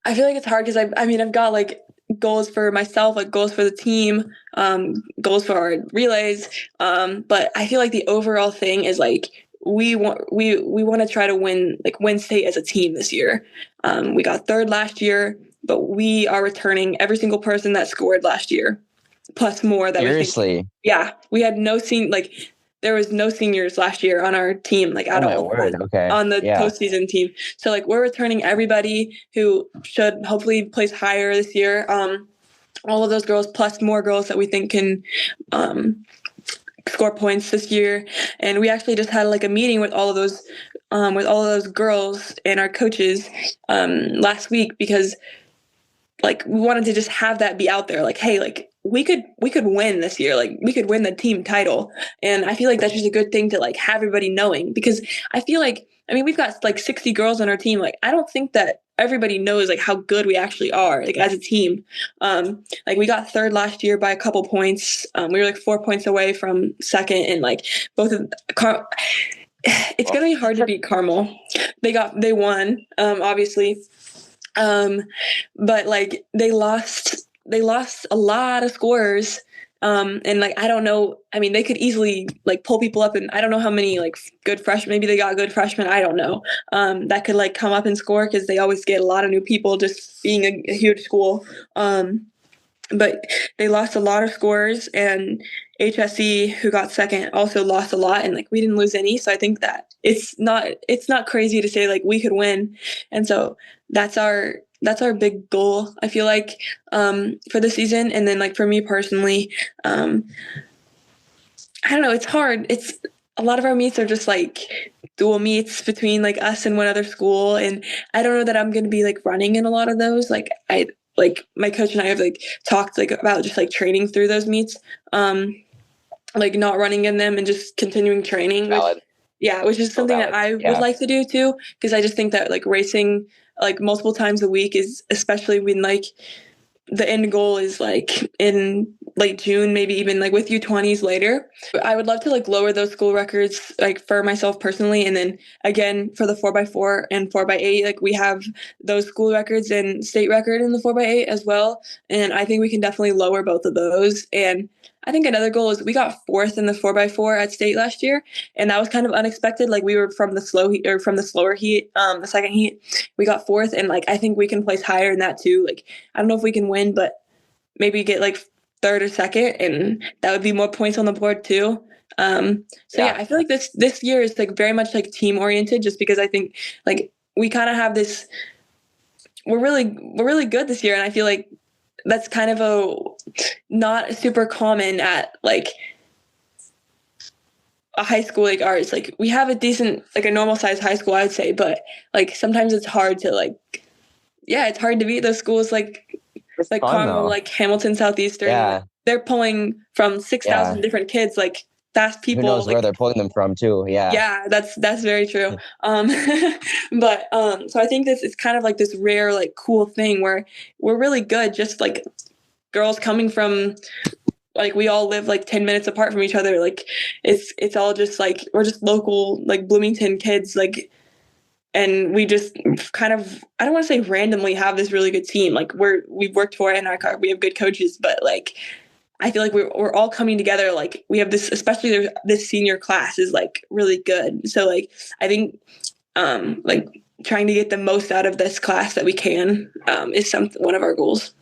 A: I feel like it's hard because I mean I've got like goals for myself, like goals for the team, goals for our relays, but I feel like the overall thing is like we want to try to win state as a team this year. We got 3rd last year, but we are returning every single person that scored last year, plus more that
B: Seriously.
A: we had there was no seniors last year on our team, like at all.
B: Okay.
A: On the postseason team. So like we're returning everybody who should hopefully place higher this year. All of those girls plus more girls that we think can score points this year. And we actually just had like a meeting with all of those girls and our coaches last week because like we wanted to just have that be out there. Like, hey, like we could win this year. Like we could win the team title. And I feel like that's just a good thing to like have everybody knowing, because I feel like, I mean, we've got like 60 girls on our team. Like, I don't think that everybody knows like how good we actually are, like as a team. Like we got 3rd last year by a couple points. We were like 4 points away from 2nd, and like both of it's going to be hard to beat Carmel. They won, obviously. But like they lost a lot of scorers. And like, I don't know, I mean, they could easily like pull people up, and I don't know how many like good freshmen, maybe they got good freshmen, I don't know, that could like come up and score, because they always get a lot of new people just being a huge school. But they lost a lot of scorers, and HSE, who got 2nd, also lost a lot, and like we didn't lose any. So I think that it's not crazy to say like we could win. And so that's our big goal, I feel like, for the season. And then like for me personally, I don't know, it's hard. It's a lot of our meets are just like dual meets between like us and one other school, and I don't know that I'm going to be like running in a lot of those. Like my coach and I have like talked like about just like training through those meets, like not running in them and just continuing training. Which is something that I would like to do too, because I just think that like racing like multiple times a week, is especially when like the end goal is like in late June, maybe even like with U20s later. I would love to like lower those school records like for myself personally. And then again, for the 4x4 and 4x8, like we have those school records and state record in the 4x8 as well. And I think we can definitely lower both of those. And I think another goal is we got 4th in the 4x4 at state last year. And that was kind of unexpected. Like we were from the slower heat, the second heat, we got 4th. And like, I think we can place higher in that too. Like, I don't know if we can win, but maybe get like 3rd or 2nd, and that would be more points on the board too. Yeah, I feel like this year is like very much like team oriented, just because I think like we kind of have this, we're really good this year. And I feel like that's kind of not super common at like a high school like ours. Like we have a decent, like a normal size high school, I would say, but like sometimes it's hard to like, it's hard to beat those schools like Carmel, like Hamilton Southeastern.
B: Yeah.
A: They're pulling from 6,000 different kids, like fast people.
B: Who knows
A: like,
B: where they're pulling them from too? Yeah.
A: Yeah, that's very true. But so I think this is kind of like this rare, like cool thing where we're really good, just like girls coming from, like we all live like 10 minutes apart from each other. Like it's all just like, we're just local, like Bloomington kids, like, and we just kind of, I don't want to say randomly have this really good team. Like we've worked for it, and we have good coaches, but like, I feel like we're all coming together. Like we have this, especially this senior class is like really good. So like, I think, like trying to get the most out of this class that we can, is one of our goals.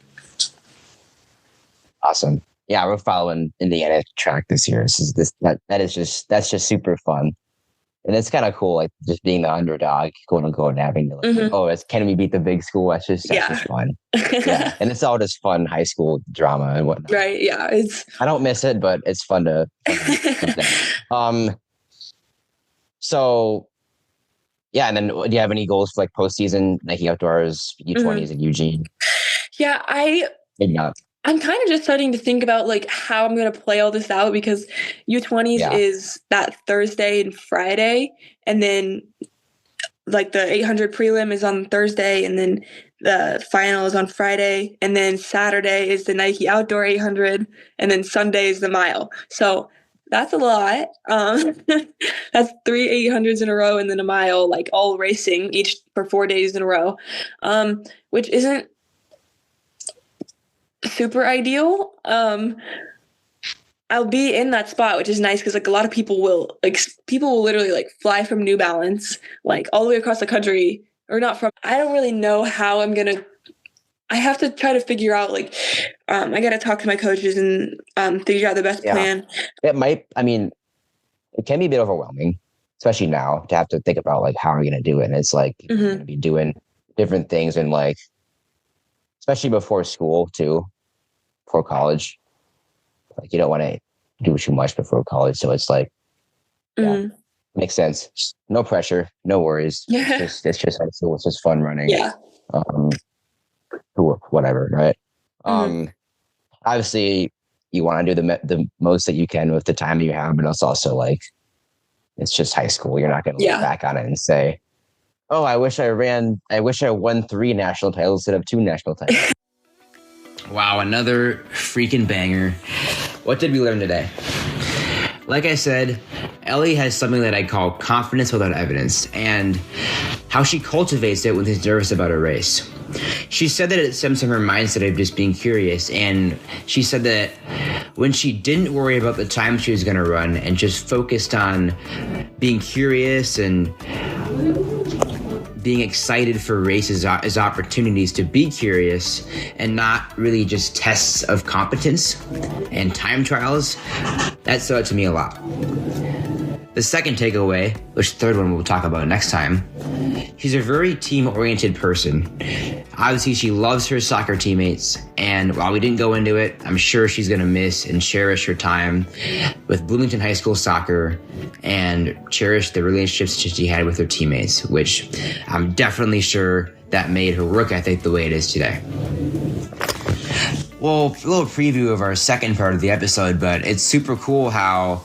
B: Awesome. Yeah, we're following Indiana track this year. That's just super fun. And it's kind of cool, like just being the underdog, quote unquote, and having to like, can we beat the big school? That's just fun. Yeah. And it's all just fun high school drama and whatnot.
A: Right. Yeah.
B: I don't miss it, but it's fun to. So, yeah. And then do you have any goals for like postseason, Nike Outdoors, U20s, and Eugene?
A: Yeah,
B: Maybe not.
A: I'm kind of just starting to think about like how I'm going to play all this out, because U20s is that Thursday and Friday. And then like the 800 prelim is on Thursday, and then the final is on Friday. And then Saturday is the Nike Outdoor 800. And then Sunday is the mile. So that's a lot. That's 3 800s in a row, and then a mile, like all racing each for 4 days in a row, which isn't super ideal. I'll be in that spot, which is nice, because like a lot of people will literally like fly from New Balance like all the way across the country, or not from. I don't really know how I have to try to figure out like I got to talk to my coaches and figure out the best plan.
B: It can be a bit overwhelming, especially now, to have to think about like how are we going to do it. And it's like you're going to be doing different things, and like especially before school too, before college. Like you don't want to do too much before college. So it's like, makes sense. No pressure, no worries.
A: Yeah.
B: It's just high school. It's just fun running.
A: Yeah.
B: Whatever. Right. Obviously you want to do the most that you can with the time that you have, but it's also like, it's just high school. You're not going to look back on it and say, oh, I wish I won 3 national titles instead of 2 national titles. Wow, another freaking banger. What did we learn today? Like I said, Ellie has something that I call confidence without evidence, and how she cultivates it when she's nervous about a race. She said that it stems from her mindset of just being curious, and she said that when she didn't worry about the time she was going to run and just focused on being curious and being excited for races as opportunities to be curious and not really just tests of competence and time trials, that stood out to me a lot. The second takeaway, which the third one we'll talk about next time, she's a very team-oriented person. Obviously, she loves her soccer teammates, and while we didn't go into it, I'm sure she's going to miss and cherish her time with Bloomington High School soccer and cherish the relationships she had with her teammates, which I'm definitely sure that made her work ethic the way it is today. Well, a little preview of our second part of the episode, but it's super cool how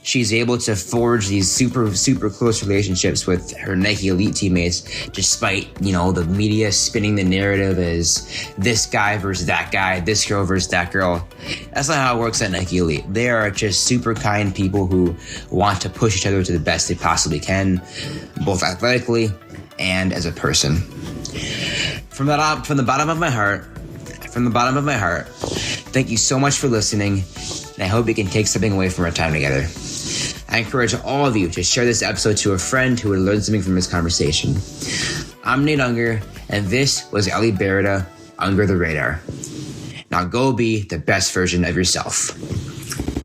B: she's able to forge these super, super close relationships with her Nike Elite teammates, despite, the media spinning the narrative as this guy versus that guy, this girl versus that girl. That's not how it works at Nike Elite. They are just super kind people who want to push each other to the best they possibly can, both athletically and as a person. From the bottom of my heart, thank you so much for listening, and I hope you can take something away from our time together. I encourage all of you to share this episode to a friend who would learn something from this conversation. I'm Nate Unger, and this was Ellie Barada, Under the Radar. Now go be the best version of yourself.